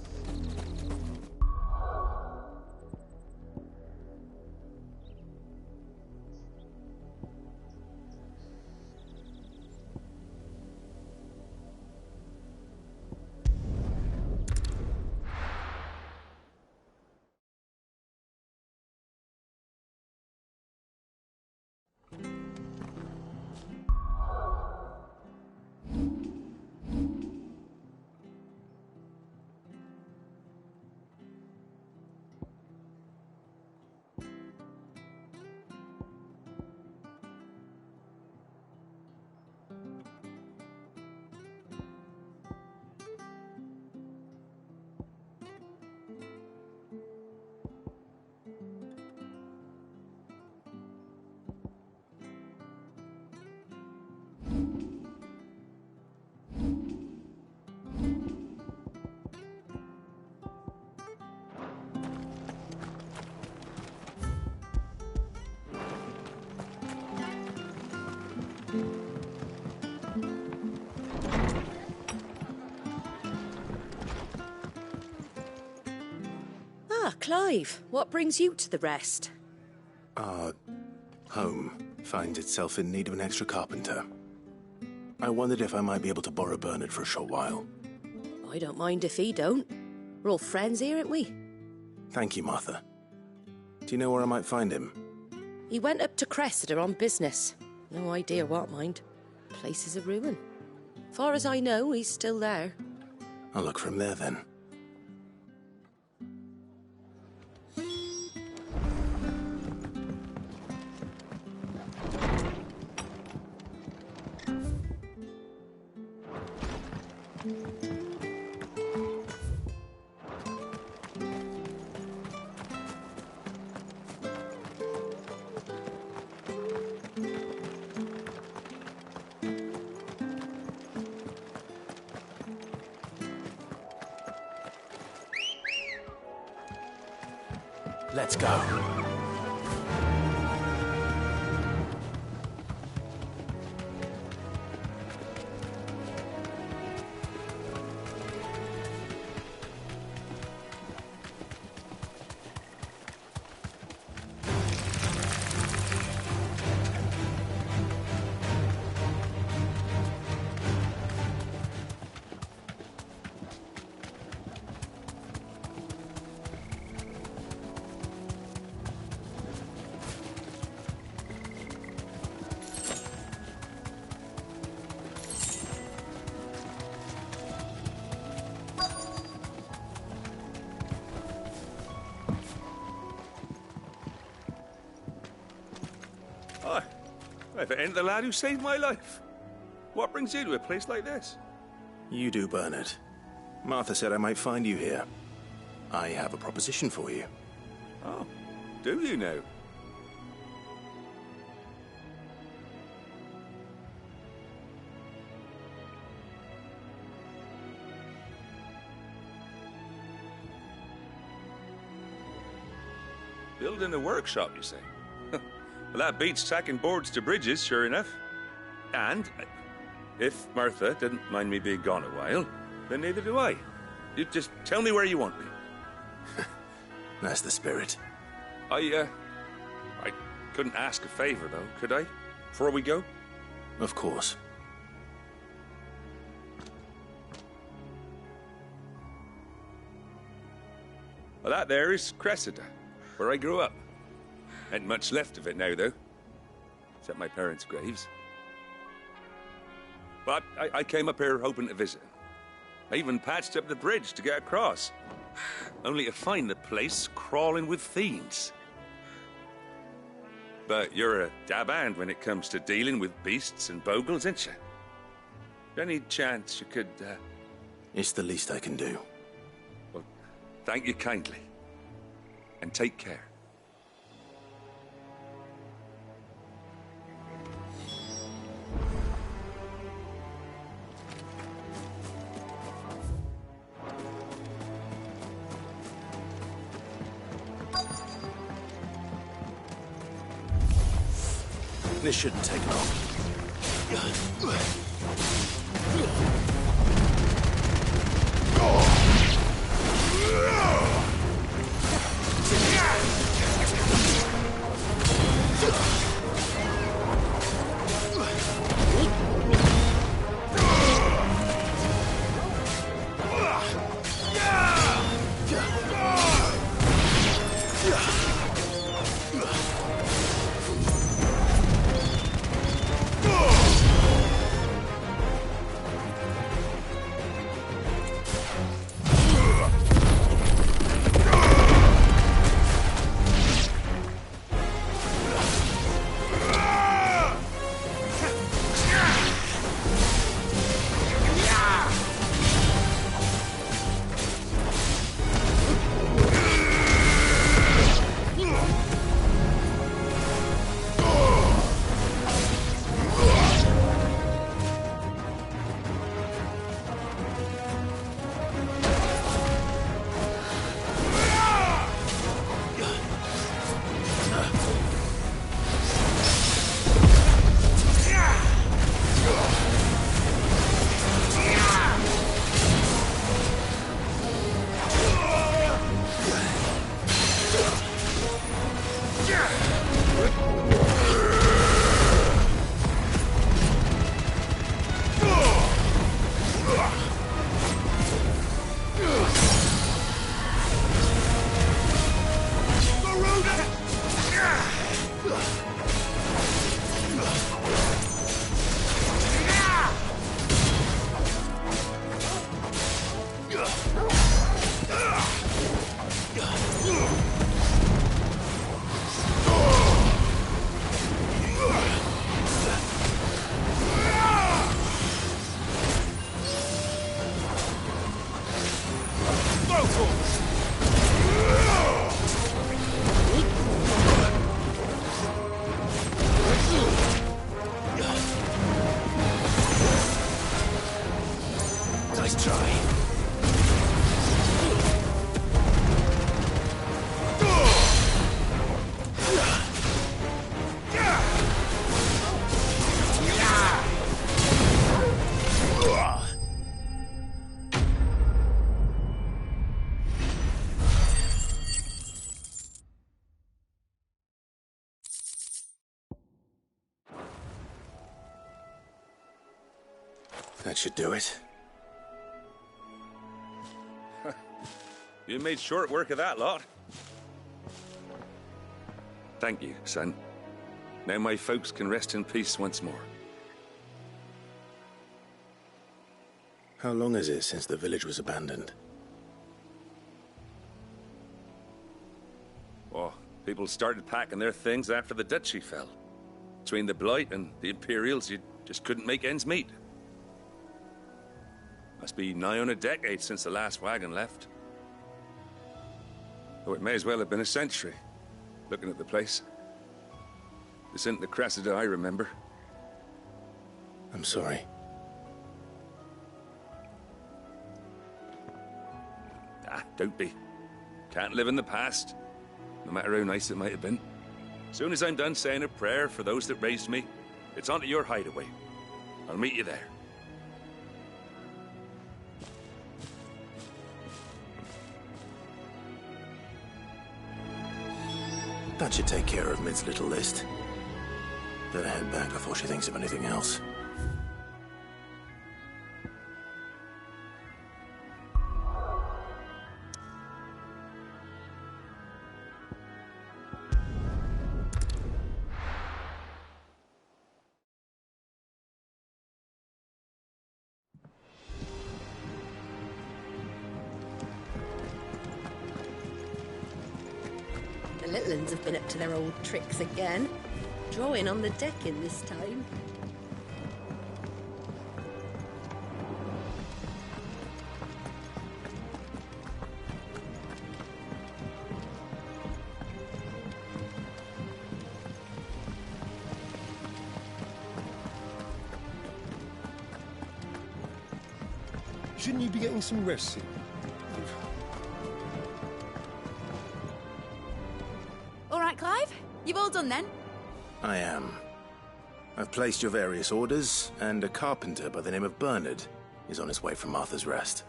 Speaker 12: Clive, what brings you to the rest?
Speaker 14: Our home finds itself in need of an extra carpenter. I wondered if I might be able to borrow Bernard for a short while.
Speaker 12: I don't mind if he don't. We're all friends here, aren't we?
Speaker 14: Thank you, Martha. Do you know where I might find him?
Speaker 12: He went up to Cressida on business. No idea what, mind. Place is a ruin. Far as I know, he's still there.
Speaker 14: I'll look for him there, then. Let's go.
Speaker 15: If it ain't the lad who saved my life. What brings you to a place like this?
Speaker 14: You do, Bernard. Martha said I might find you here. I have a proposition for you.
Speaker 15: Oh, do you now? Building a workshop, you say? Well, that beats tacking boards to bridges, sure enough. And if Martha didn't mind me being gone a while, then neither do I. You just tell me where you want me.
Speaker 14: That's the spirit.
Speaker 15: I couldn't ask a favor, though, could I? Before we go?
Speaker 14: Of course.
Speaker 15: Well, that there is Cressida, where I grew up. Ain't much left of it now, though. Except my parents' graves. But I came up here hoping to visit. I even patched up the bridge to get across. Only to find the place crawling with fiends. But you're a dab hand when it comes to dealing with beasts and bogles, ain't you? Any chance you could,
Speaker 14: It's the least I can do.
Speaker 15: Well, thank you kindly. And take care.
Speaker 14: This shouldn't take long. That should do it.
Speaker 15: You made short work of that lot. Thank you, son. Now my folks can rest in peace once more.
Speaker 14: How long is it since the village was abandoned?
Speaker 15: Oh, people started packing their things after the duchy fell. Between the Blight and the Imperials, you just couldn't make ends meet. Must be nigh on a decade since the last wagon left. Though it may as well have been a century, looking at the place. This isn't the Cressida I remember.
Speaker 14: I'm sorry.
Speaker 15: Ah, don't be. Can't live in the past, no matter how nice it might have been. Soon as I'm done saying a prayer for those that raised me, it's on to your hideaway. I'll meet you there.
Speaker 14: That should take care of Mid's little list. Better head back before she thinks of anything else.
Speaker 12: The little uns have been up to their old tricks again. Drawing on the decking this time.
Speaker 6: Shouldn't you be getting some rest soon?
Speaker 10: All right, Clive? You've all done then?
Speaker 14: I am. I've placed your various orders, and a carpenter by the name of Bernard is on his way from Arthur's Rest.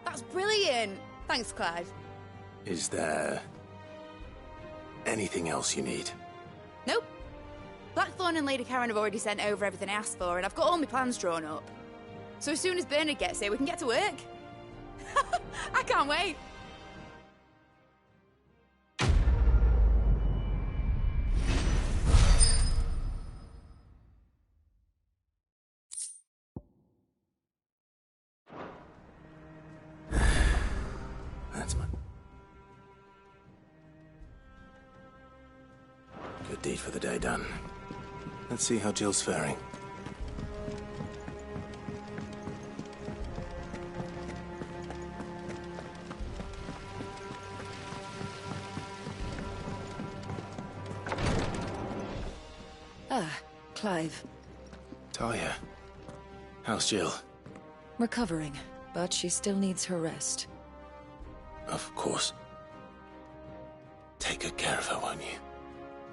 Speaker 10: That's brilliant. Thanks, Clive.
Speaker 14: Is there anything else you need?
Speaker 10: Nope. Blackthorn and Lady Karen have already sent over everything I asked for, and I've got all my plans drawn up. So as soon as Bernard gets here, we can get to work. I can't wait.
Speaker 14: That's my good deed for the day done. Let's see how Jill's faring.
Speaker 9: Clive.
Speaker 14: Talia. How's Jill?
Speaker 9: Recovering, but she still needs her rest.
Speaker 14: Of course. Take good care of her, won't you?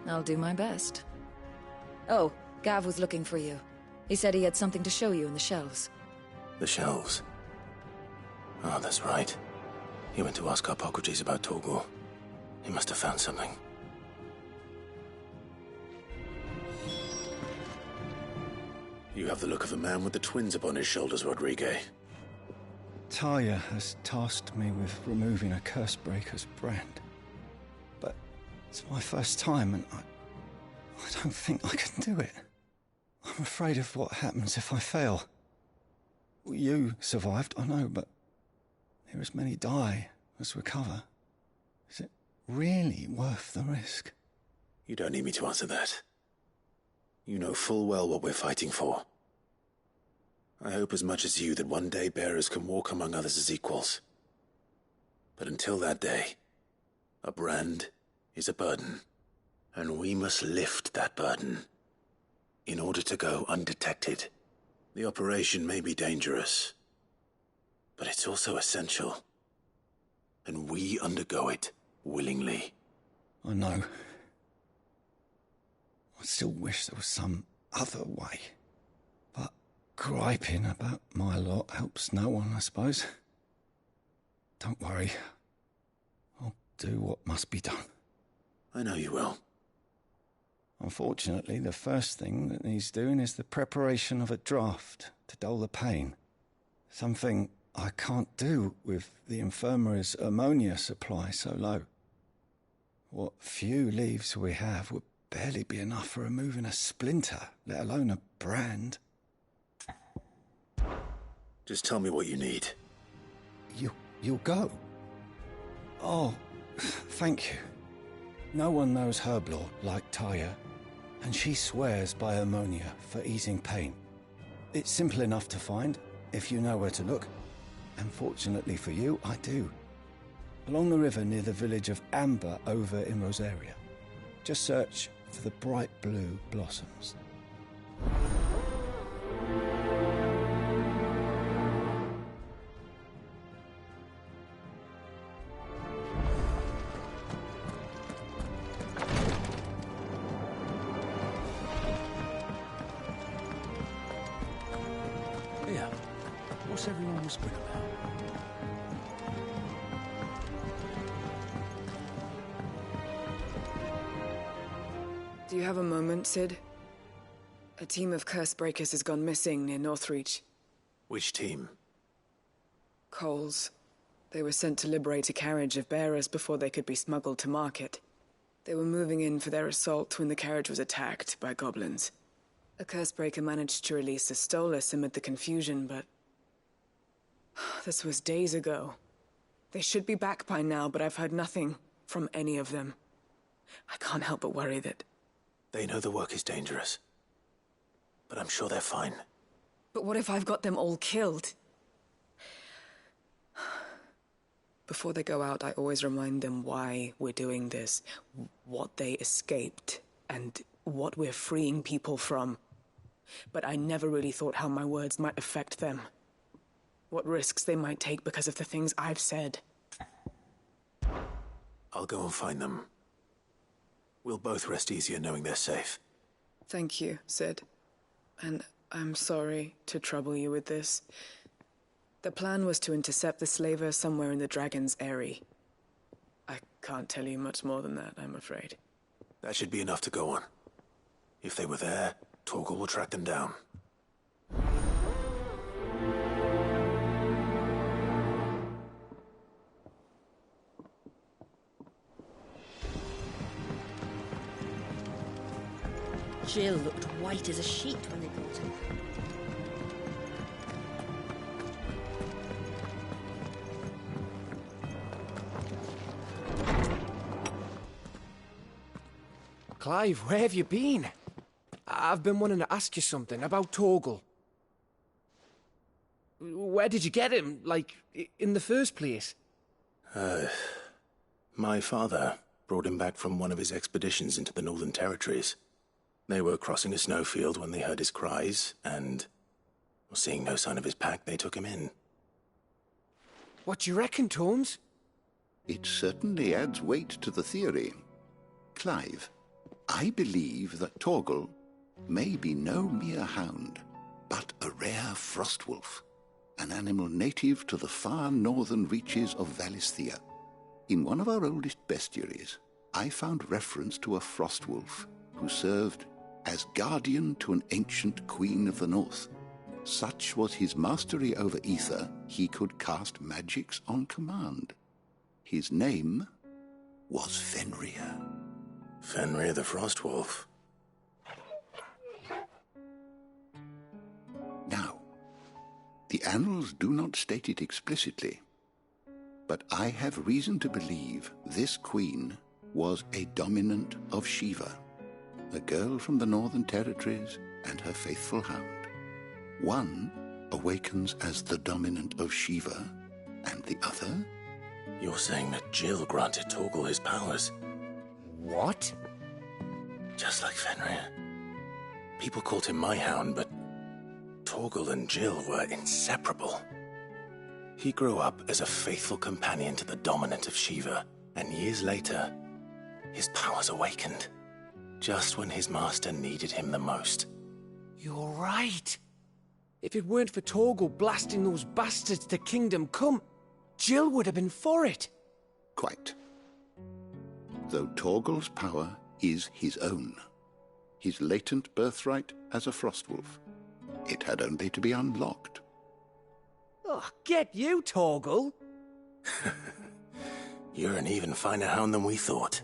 Speaker 9: I'll do my best. Oh, Gav was looking for you. He said he had something to show you in the shelves.
Speaker 14: The shelves? Oh, that's right. He went to ask Harpocrates about Torgor. He must have found something. You have the look of a man with the twins upon his shoulders, Rodrigue.
Speaker 1: Talia has tasked me with removing a Cursebreaker's brand. But it's my first time, and I don't think I can do it. I'm afraid of what happens if I fail. You survived, I know, but there as many die as recover. Is it really worth the risk?
Speaker 14: You don't need me to answer that. You know full well what we're fighting for. I hope as much as you that one day bearers can walk among others as equals. But until that day, a brand is a burden, and we must lift that burden in order to go undetected. The operation may be dangerous, but it's also essential, and we undergo it willingly.
Speaker 1: I know. I still wish there was some other way. But griping about my lot helps no one, I suppose. Don't worry. I'll do what must be done.
Speaker 14: I know you will.
Speaker 1: Unfortunately, the first thing that needs doing is the preparation of a draft to dull the pain. Something I can't do with the infirmary's ammonia supply so low. What few leaves we have would barely be enough for removing a splinter, let alone a brand.
Speaker 14: Just tell me what you need.
Speaker 1: You'll go? Oh, thank you. No one knows Herblore like Taya, and she swears by ammonia for easing pain. It's simple enough to find, if you know where to look. And fortunately for you, I do. Along the river near the village of Amber over in Rosaria. Just search for the bright blue blossoms.
Speaker 5: Yeah. What's everyone whispering about?
Speaker 16: Do you have a moment, Cid? A team of Cursebreakers has gone missing near Northreach.
Speaker 14: Which team?
Speaker 16: Coles. They were sent to liberate a carriage of bearers before they could be smuggled to market. They were moving in for their assault when the carriage was attacked by goblins. A Cursebreaker managed to release a Stolas amid the confusion, but... this was days ago. They should be back by now, but I've heard nothing from any of them. I can't help but worry that...
Speaker 14: They know the work is dangerous. But I'm sure they're fine.
Speaker 16: But what if I've got them all killed? Before they go out, I always remind them why we're doing this, what they escaped, and what we're freeing people from. But I never really thought how my words might affect them. What risks they might take because of the things I've said.
Speaker 14: I'll go and find them. We'll both rest easier knowing they're safe.
Speaker 16: Thank you, Cid. And I'm sorry to trouble you with this. The plan was to intercept the slaver somewhere in the Dragon's Eyrie. I can't tell you much more than that, I'm afraid.
Speaker 14: That should be enough to go on. If they were there, Torgal will track them down.
Speaker 12: Jill looked white as a sheet when they brought her.
Speaker 2: Clive, where have you been? I've been wanting to ask you something about Torgal. Where did you get him, like, in the first place?
Speaker 14: My father brought him back from one of his expeditions into the Northern Territories. They were crossing a snowfield when they heard his cries, and, seeing no sign of his pack, they took him in.
Speaker 2: What do you reckon, Tomes?
Speaker 17: It certainly adds weight to the theory. Clive, I believe that Torgal may be no mere hound, but a rare frostwolf, an animal native to the far northern reaches of Valisthea. In one of our oldest bestiaries, I found reference to a frostwolf who served as guardian to an ancient queen of the north. Such was his mastery over ether, he could cast magics on command. His name was Fenrir.
Speaker 14: Fenrir the Frostwolf.
Speaker 17: Now, the annals do not state it explicitly, but I have reason to believe this queen was a dominant of Shiva, a girl from the Northern Territories and her faithful hound. One awakens as the dominant of Shiva, and the other...
Speaker 14: You're saying that Jill granted Torgal his powers?
Speaker 2: What?
Speaker 14: Just like Fenrir. People called him my hound, but Torgal and Jill were inseparable. He grew up as a faithful companion to the dominant of Shiva, and years later, his powers awakened. Just when his master needed him the most.
Speaker 2: You're right. If it weren't for Torgal blasting those bastards to Kingdom Come, Jill would have been for it.
Speaker 17: Quite. Though Torgal's power is his own, his latent birthright as a Frostwolf. It had only to be unlocked.
Speaker 18: Oh, get you, Torgal!
Speaker 14: You're an even finer hound than we thought.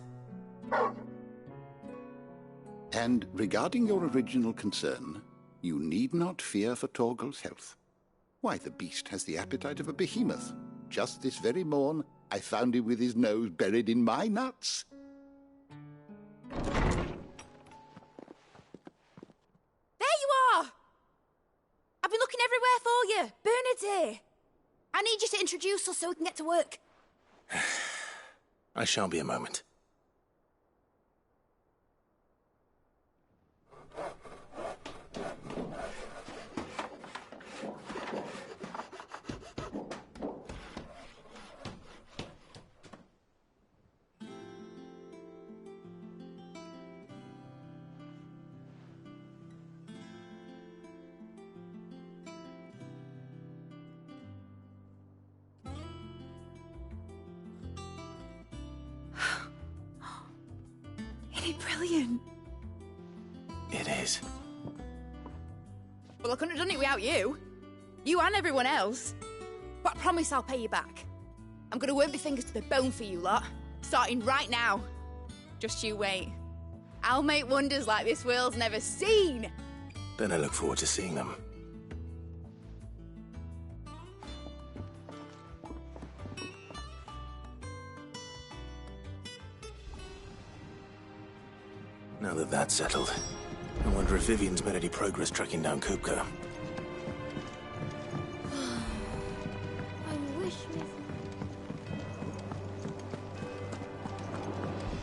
Speaker 17: And regarding your original concern, you need not fear for Torgal's health. Why, the beast has the appetite of a behemoth. Just this very morn, I found him with his nose buried in my nuts.
Speaker 10: There you are! I've been looking everywhere for you. Bernard's here. I need you to introduce us so we can get to work.
Speaker 14: I shall be a moment.
Speaker 10: Isn't it brilliant?
Speaker 14: It is.
Speaker 10: Well, I couldn't have done it without you. You and everyone else. But I promise I'll pay you back. I'm gonna work my fingers to the bone for you lot, starting right now. Just you wait. I'll make wonders like this world's never seen.
Speaker 14: Then I look forward to seeing them. Now that that's settled, I wonder if Vivian's made any progress tracking down Kupka.
Speaker 10: I wish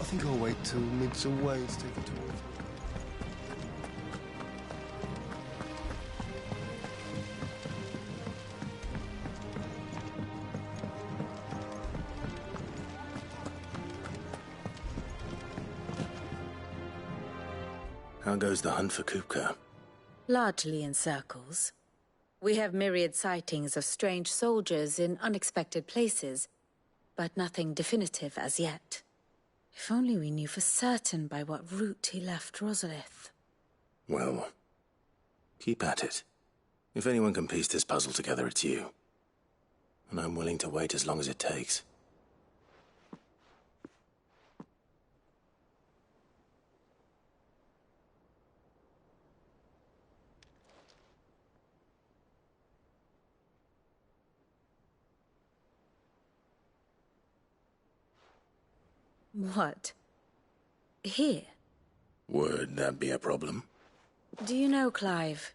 Speaker 6: I think I'll wait till mid's away to take a tour.
Speaker 14: How goes the hunt for Kupka?
Speaker 19: Largely in circles. We have myriad sightings of strange soldiers in unexpected places, but nothing definitive as yet. If only we knew for certain by what route he left Rosalith.
Speaker 14: Well, keep at it. If anyone can piece this puzzle together, it's you. And I'm willing to wait as long as it takes.
Speaker 19: What? Here?
Speaker 14: Would that be a problem?
Speaker 19: Do you know, Clive?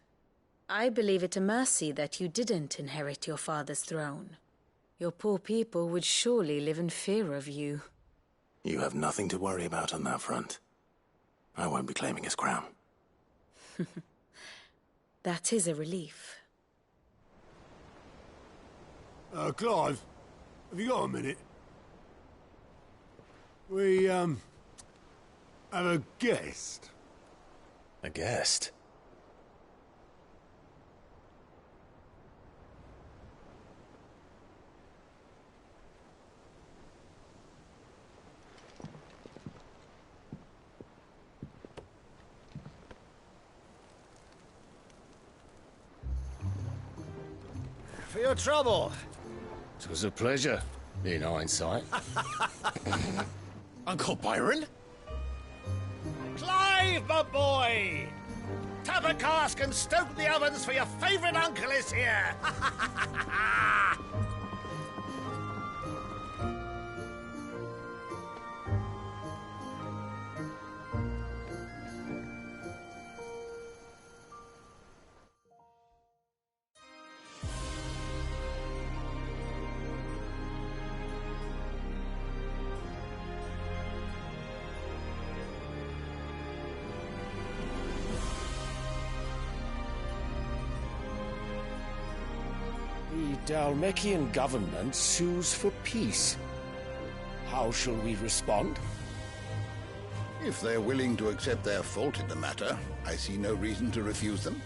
Speaker 19: I believe it a mercy that you didn't inherit your father's throne. Your poor people would surely live in fear of you.
Speaker 14: You have nothing to worry about on that front. I won't be claiming his crown.
Speaker 19: That is a relief.
Speaker 6: Clive, have you got a minute? We, have a guest.
Speaker 14: A guest?
Speaker 18: For your trouble.
Speaker 20: It was a pleasure, in hindsight.
Speaker 5: Uncle Byron?
Speaker 18: Clive, my boy! Tap a cask and stoke the ovens for your favourite uncle is here!
Speaker 20: The Dhalmekian government sues for peace. How shall we respond?
Speaker 17: If they're willing to accept their fault in the matter, I see no reason to refuse them.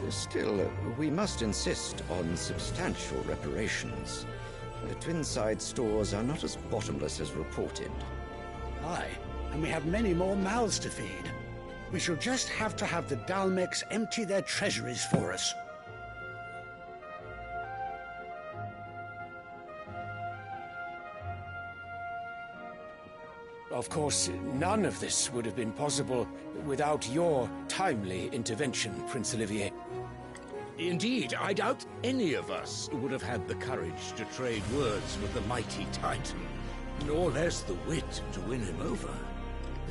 Speaker 21: Still, we must insist on substantial reparations. The Twinside stores are not as bottomless as reported.
Speaker 20: Aye,
Speaker 7: and we have many more mouths to feed. We shall just have to have the Dalmex empty their treasuries for us.
Speaker 20: Of course, none of this would have been possible without your timely intervention, Prince Olivier.
Speaker 8: Indeed, I doubt any of us would have had the courage to trade words with the mighty Titan, nor less the wit to win him over.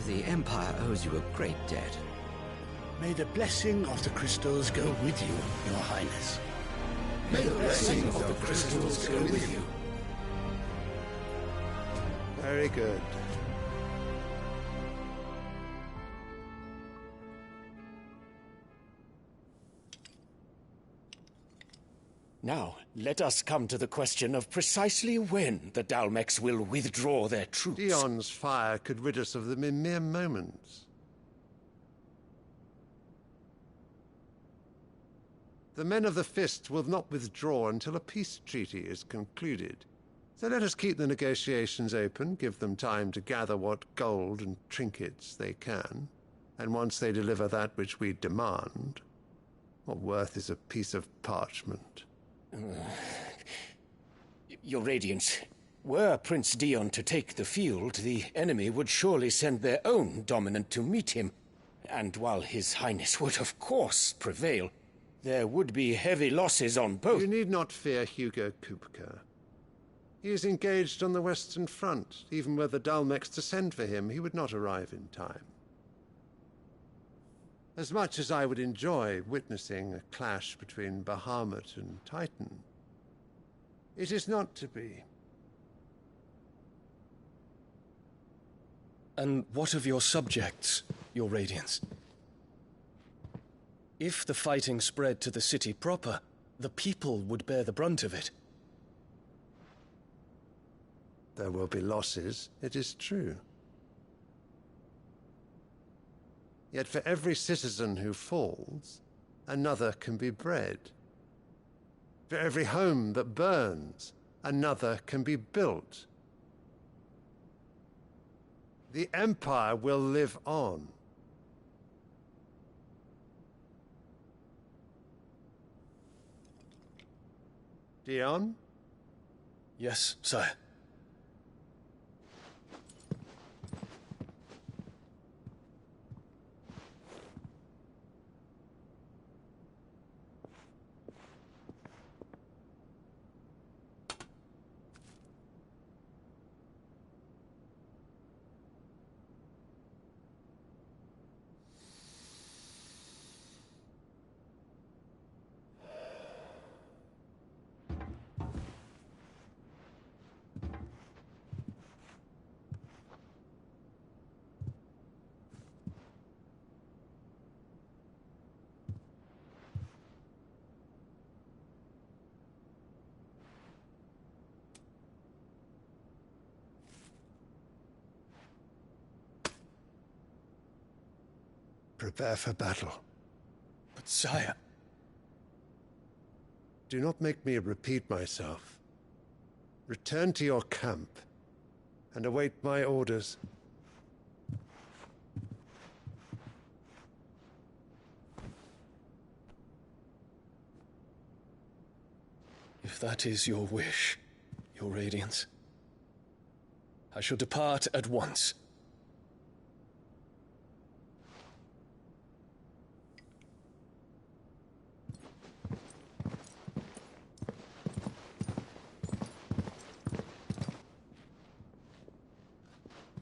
Speaker 21: The Empire owes you a great debt.
Speaker 7: May the blessing of the crystals go with you, Your Highness.
Speaker 6: May the blessing of the crystals go with you.
Speaker 22: Very good.
Speaker 20: Now, let us come to the question of precisely when the Dalmex will withdraw their troops.
Speaker 22: Dion's fire could rid us of them in mere moments. The men of the Fist will not withdraw until a peace treaty is concluded. So let us keep the negotiations open, give them time to gather what gold and trinkets they can, and once they deliver that which we demand, what worth is a piece of parchment?
Speaker 20: Your Radiance, were Prince Dion to take the field, the enemy would surely send their own dominant to meet him. And while His Highness would of course prevail, there would be heavy losses on both.
Speaker 22: You need not fear Hugo Kupka. He is engaged on the Western Front. Even were the Dalmex to send for him, he would not arrive in time. As much as I would enjoy witnessing a clash between Bahamut and Titan, it is not to be.
Speaker 1: And what of your subjects, Your Radiance? If the fighting spread to the city proper, the people would bear the brunt of it.
Speaker 22: There will be losses, it is true. Yet for every citizen who falls, another can be bred. For every home that burns, another can be built. The Empire will live on. Dion?
Speaker 1: Yes, sire.
Speaker 22: Prepare for battle.
Speaker 1: But sire...
Speaker 22: Do not make me repeat myself. Return to your camp and await my orders.
Speaker 1: If that is your wish, Your Radiance, I shall depart at once.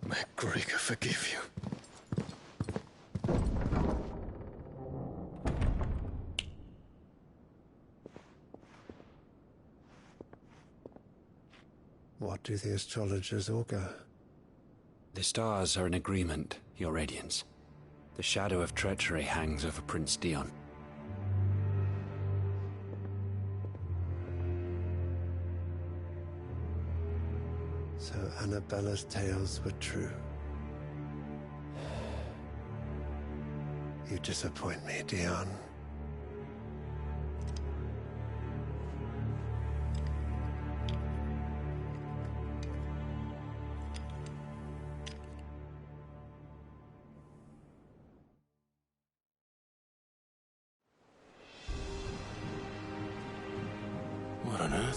Speaker 1: May Greeka forgive you.
Speaker 22: What do the astrologers augur?
Speaker 23: The stars are in agreement, Your Radiance. The shadow of treachery hangs over Prince Dion.
Speaker 22: So Annabella's tales were true. You disappoint me, Dion.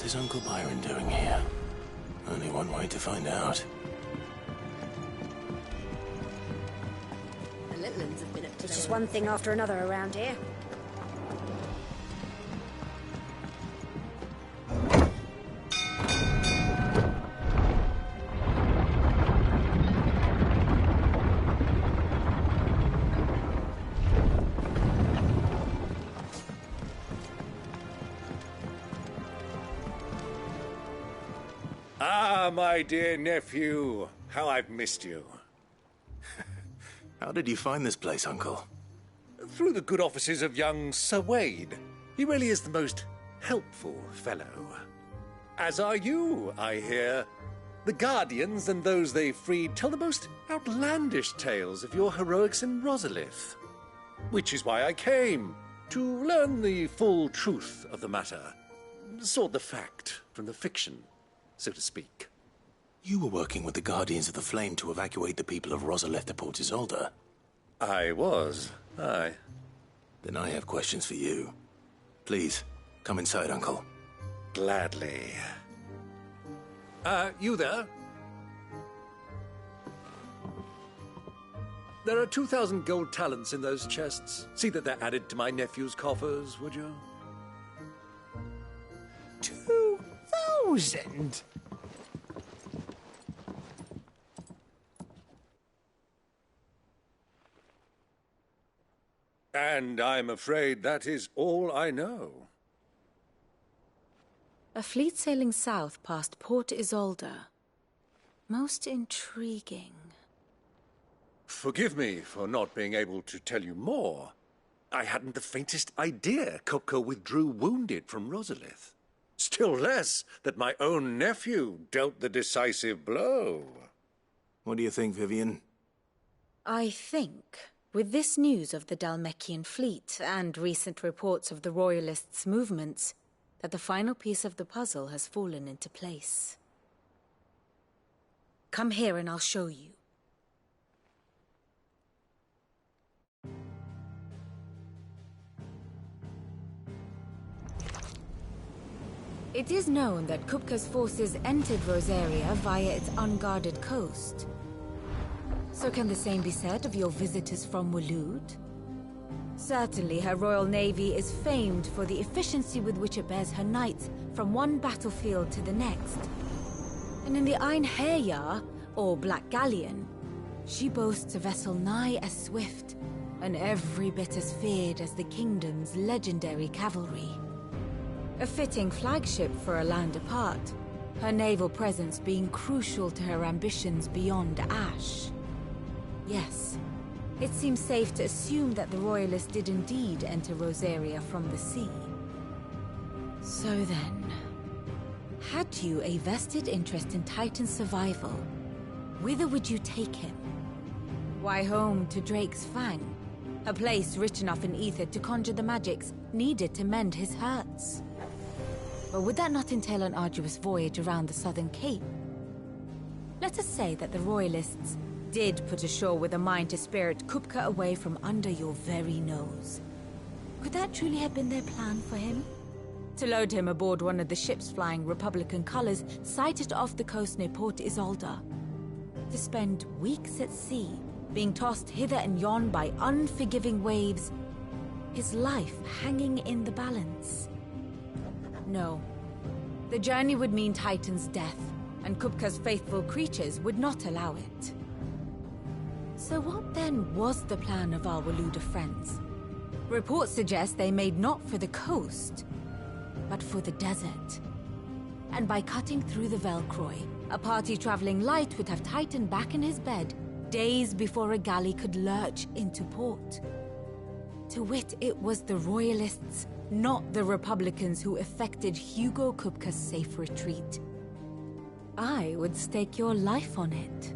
Speaker 14: is Uncle Byron doing here? Only one way to find out.
Speaker 12: The Littlands have been up to
Speaker 3: It's just one thing after another around here.
Speaker 4: Ah, my dear nephew. How I've missed you.
Speaker 14: How did you find this place, Uncle?
Speaker 4: Through the good offices of young Sir Wade. He really is the most helpful fellow. As are you, I hear. The Guardians and those they freed tell the most outlandish tales of your heroics in Rosalith. Which is why I came, to learn the full truth of the matter. Sort the fact from the fiction, so to speak.
Speaker 14: You were working with the Guardians of the Flame to evacuate the people of Rosalith to Port Isolde.
Speaker 4: I was, aye.
Speaker 14: Then I have questions for you. Please, come inside, Uncle.
Speaker 4: Gladly. You there? There are 2,000 gold talents in those chests. See that they're added to my nephew's coffers, would you?
Speaker 18: 2,000?
Speaker 4: And I'm afraid that is all I know.
Speaker 19: A fleet sailing south past Port Isolde. Most intriguing.
Speaker 4: Forgive me for not being able to tell you more. I hadn't the faintest idea Kupka withdrew wounded from Rosalith. Still less that my own nephew dealt the decisive blow.
Speaker 14: What do you think, Vivian?
Speaker 19: I think, with this news of the Dhalmekian fleet and recent reports of the Royalists' movements, that the final piece of the puzzle has fallen into place. Come here and I'll show you. It is known that Kupka's forces entered Rosaria via its unguarded coast. So can the same be said of your visitors from Waloed? Certainly her Royal Navy is famed for the efficiency with which it bears her knights from one battlefield to the next. And in the Einherjar, or Black Galleon, she boasts a vessel nigh as swift, and every bit as feared as the kingdom's legendary cavalry. A fitting flagship for a land apart, her naval presence being crucial to her ambitions beyond Ash. Yes, it seems safe to assume that the Royalists did indeed enter Rosaria from the sea. So then, had you a vested interest in Titan's survival, whither would you take him? Why, home to Drake's Fang, a place rich enough in ether to conjure the magics needed to mend his hurts. But would that not entail an arduous voyage around the Southern Cape? Let us say that the Royalists did put ashore with a mind to spirit Kupka away from under your very nose. Could that truly have been their plan for him? To load him aboard one of the ships flying Republican colors sighted off the coast near Port Isolde. To spend weeks at sea, being tossed hither and yon by unforgiving waves, his life hanging in the balance. No. The journey would mean Titan's death, and Kupka's faithful creatures would not allow it. So what then was the plan of our Waloed friends? Reports suggest they made not for the coast, but for the desert. And by cutting through the Velcroy, a party traveling light would have Titan back in his bed days before a galley could lurch into port. To wit, it was the Royalists, not the Republicans, who effected Hugo Kupka's safe retreat. I would stake your life on it.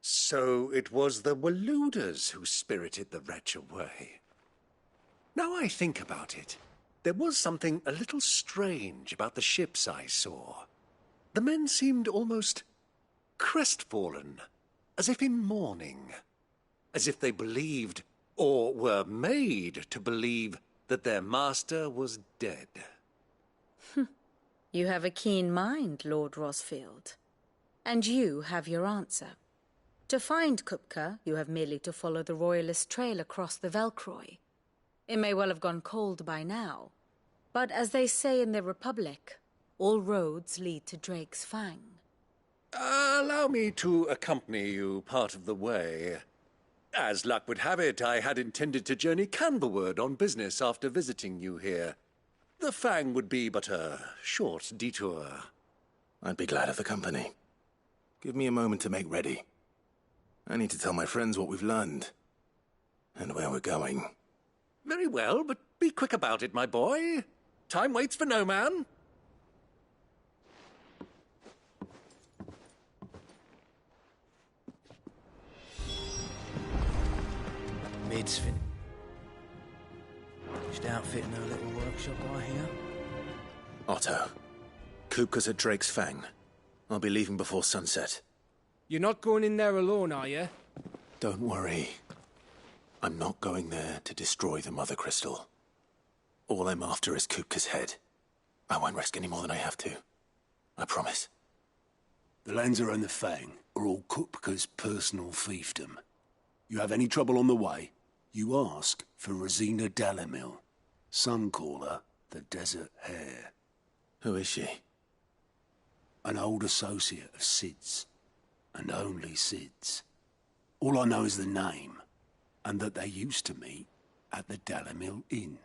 Speaker 4: So it was the Waloeders who spirited the wretch away. Now I think about it, there was something a little strange about the ships I saw. The men seemed almost crestfallen, as if in mourning. as if they believed, or were made to believe, that their master was dead.
Speaker 19: You have a keen mind, Lord Rosfield. And you have your answer. To find Kupka, you have merely to follow the Royalist trail across the Velcroy. It may well have gone cold by now, but as they say in the Republic, all roads lead to Drake's Fang.
Speaker 4: Allow me to accompany you part of the way. As luck would have it, I had intended to journey Canberward on business after visiting you here. The Fang would be but a short detour.
Speaker 14: I'd be glad of the company. Give me a moment to make ready. I need to tell my friends what we've learned, and where we're going.
Speaker 4: Very well, but be quick about it, my boy. Time waits for no man.
Speaker 11: Mid's just outfitting her little workshop, I hear.
Speaker 14: Otto, Kupka's at Drake's Fang. I'll be leaving before sunset.
Speaker 2: You're not going in there alone, are you?
Speaker 14: Don't worry. I'm not going there to destroy the Mother Crystal. All I'm after is Kupka's head. I won't risk any more than I have to. I promise.
Speaker 6: The Lanza and the Fang are all Kupka's personal fiefdom. You have any trouble on the way, you ask for Rosina Dalimil. Some call her the Desert Hare.
Speaker 14: Who is she?
Speaker 6: An old associate of Sid's, and only Sid's. All I know is the name, and that they used to meet at the Dalimil Inn.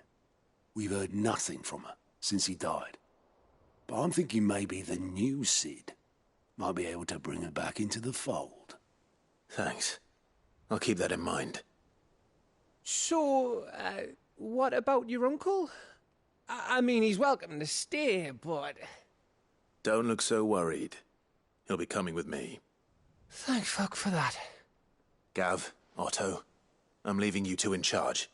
Speaker 6: We've heard nothing from her since he died. But I'm thinking maybe the new Sid might be able to bring her back into the fold.
Speaker 14: Thanks. I'll keep that in mind.
Speaker 2: So, what about your uncle? I mean, he's welcome to stay, but...
Speaker 14: Don't look so worried. He'll be coming with me.
Speaker 2: Thank fuck for that.
Speaker 14: Gav, Otto, I'm leaving you two in charge.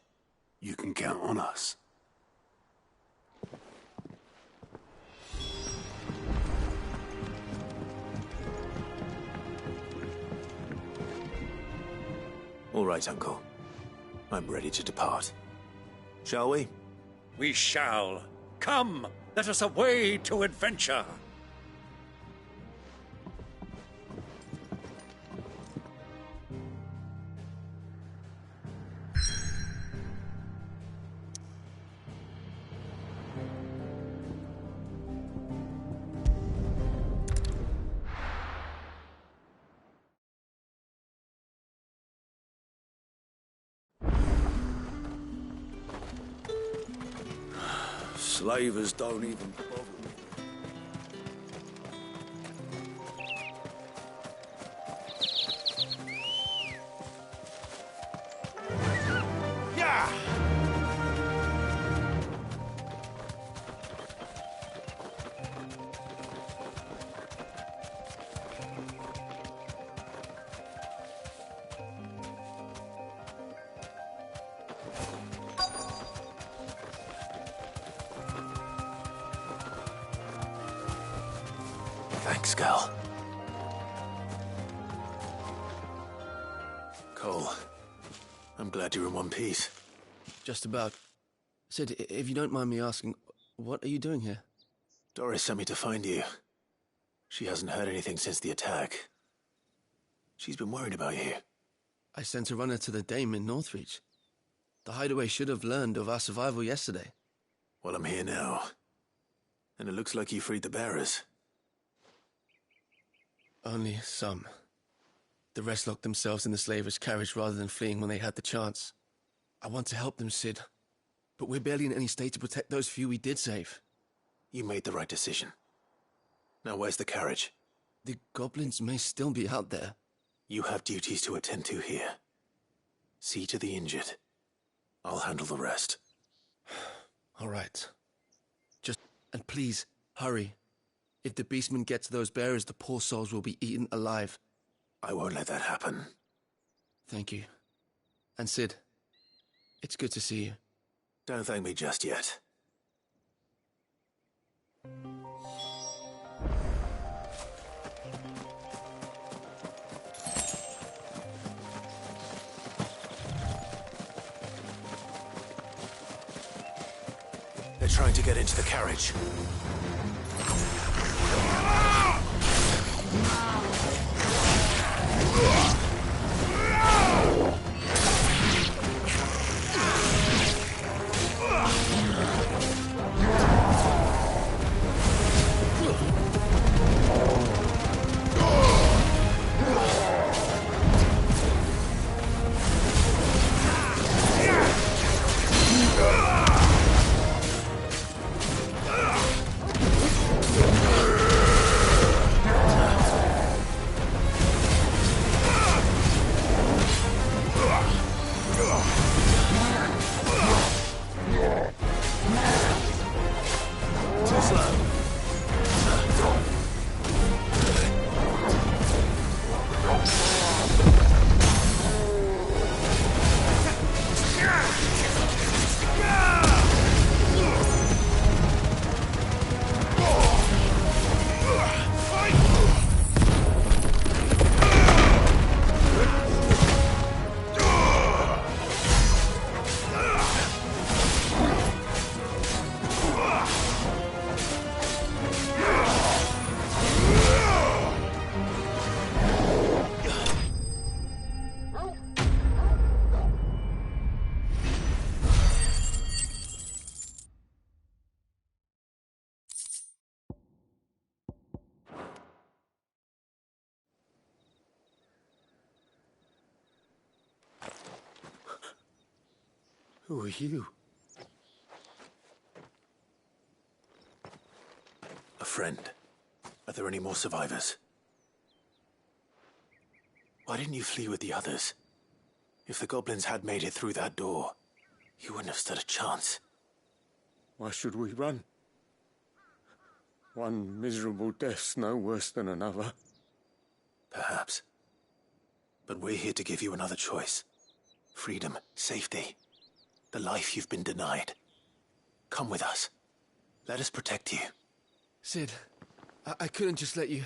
Speaker 6: You can count on us.
Speaker 14: All right, Uncle. I'm ready to depart. Shall we?
Speaker 4: We shall. Come, let us away to adventure.
Speaker 6: Slavers don't even bother.
Speaker 18: Yeah!
Speaker 14: Thanks, Gal. Cole, I'm glad you're in one piece.
Speaker 11: Just about. Sid, if you don't mind me asking, what are you doing here?
Speaker 14: Doris sent me to find you. She hasn't heard anything since the attack. She's been worried about you.
Speaker 11: I sent a runner to the Dame in Northreach. The Hideaway should have learned of our survival yesterday.
Speaker 14: Well, I'm here now. And it looks like you freed the bearers.
Speaker 11: Only some. The rest locked themselves in the slaver's carriage rather than fleeing when they had the chance. I want to help them, Sid. But we're barely in any state to protect those few we did save.
Speaker 14: You made the right decision. Now where's the carriage?
Speaker 11: The goblins may still be out there.
Speaker 14: You have duties to attend to here. See to the injured. I'll handle the rest.
Speaker 11: All right. And please, hurry. If the beastmen get to those bearers, the poor souls will be eaten alive.
Speaker 14: I won't let that happen.
Speaker 11: Thank you. And Sid, it's good to see you.
Speaker 14: Don't thank me just yet.
Speaker 5: trying to get into the carriage.
Speaker 14: Who are you? A friend. Are there any more survivors? Why didn't you flee with the others? If the goblins had made it through that door, you wouldn't have stood a chance.
Speaker 8: Why should we run? One miserable death's no worse than another.
Speaker 14: Perhaps. But we're here to give you another choice. Freedom, safety. The life you've been denied. Come with us. Let us protect you.
Speaker 11: Cid, I couldn't just let you...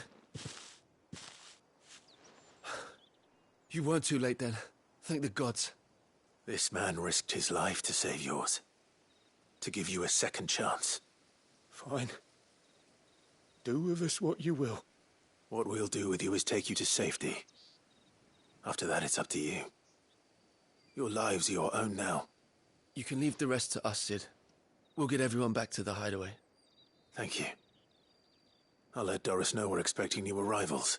Speaker 11: You weren't too late then. Thank the gods.
Speaker 14: This man risked his life to save yours. To give you a second chance.
Speaker 8: Fine. Do with us what you will.
Speaker 14: What we'll do with you is take you to safety. After that, it's up to you. Your lives are your own now.
Speaker 11: You can leave the rest to us, Cid. We'll get everyone back to the hideaway.
Speaker 14: Thank you. I'll let Doris know we're expecting new arrivals.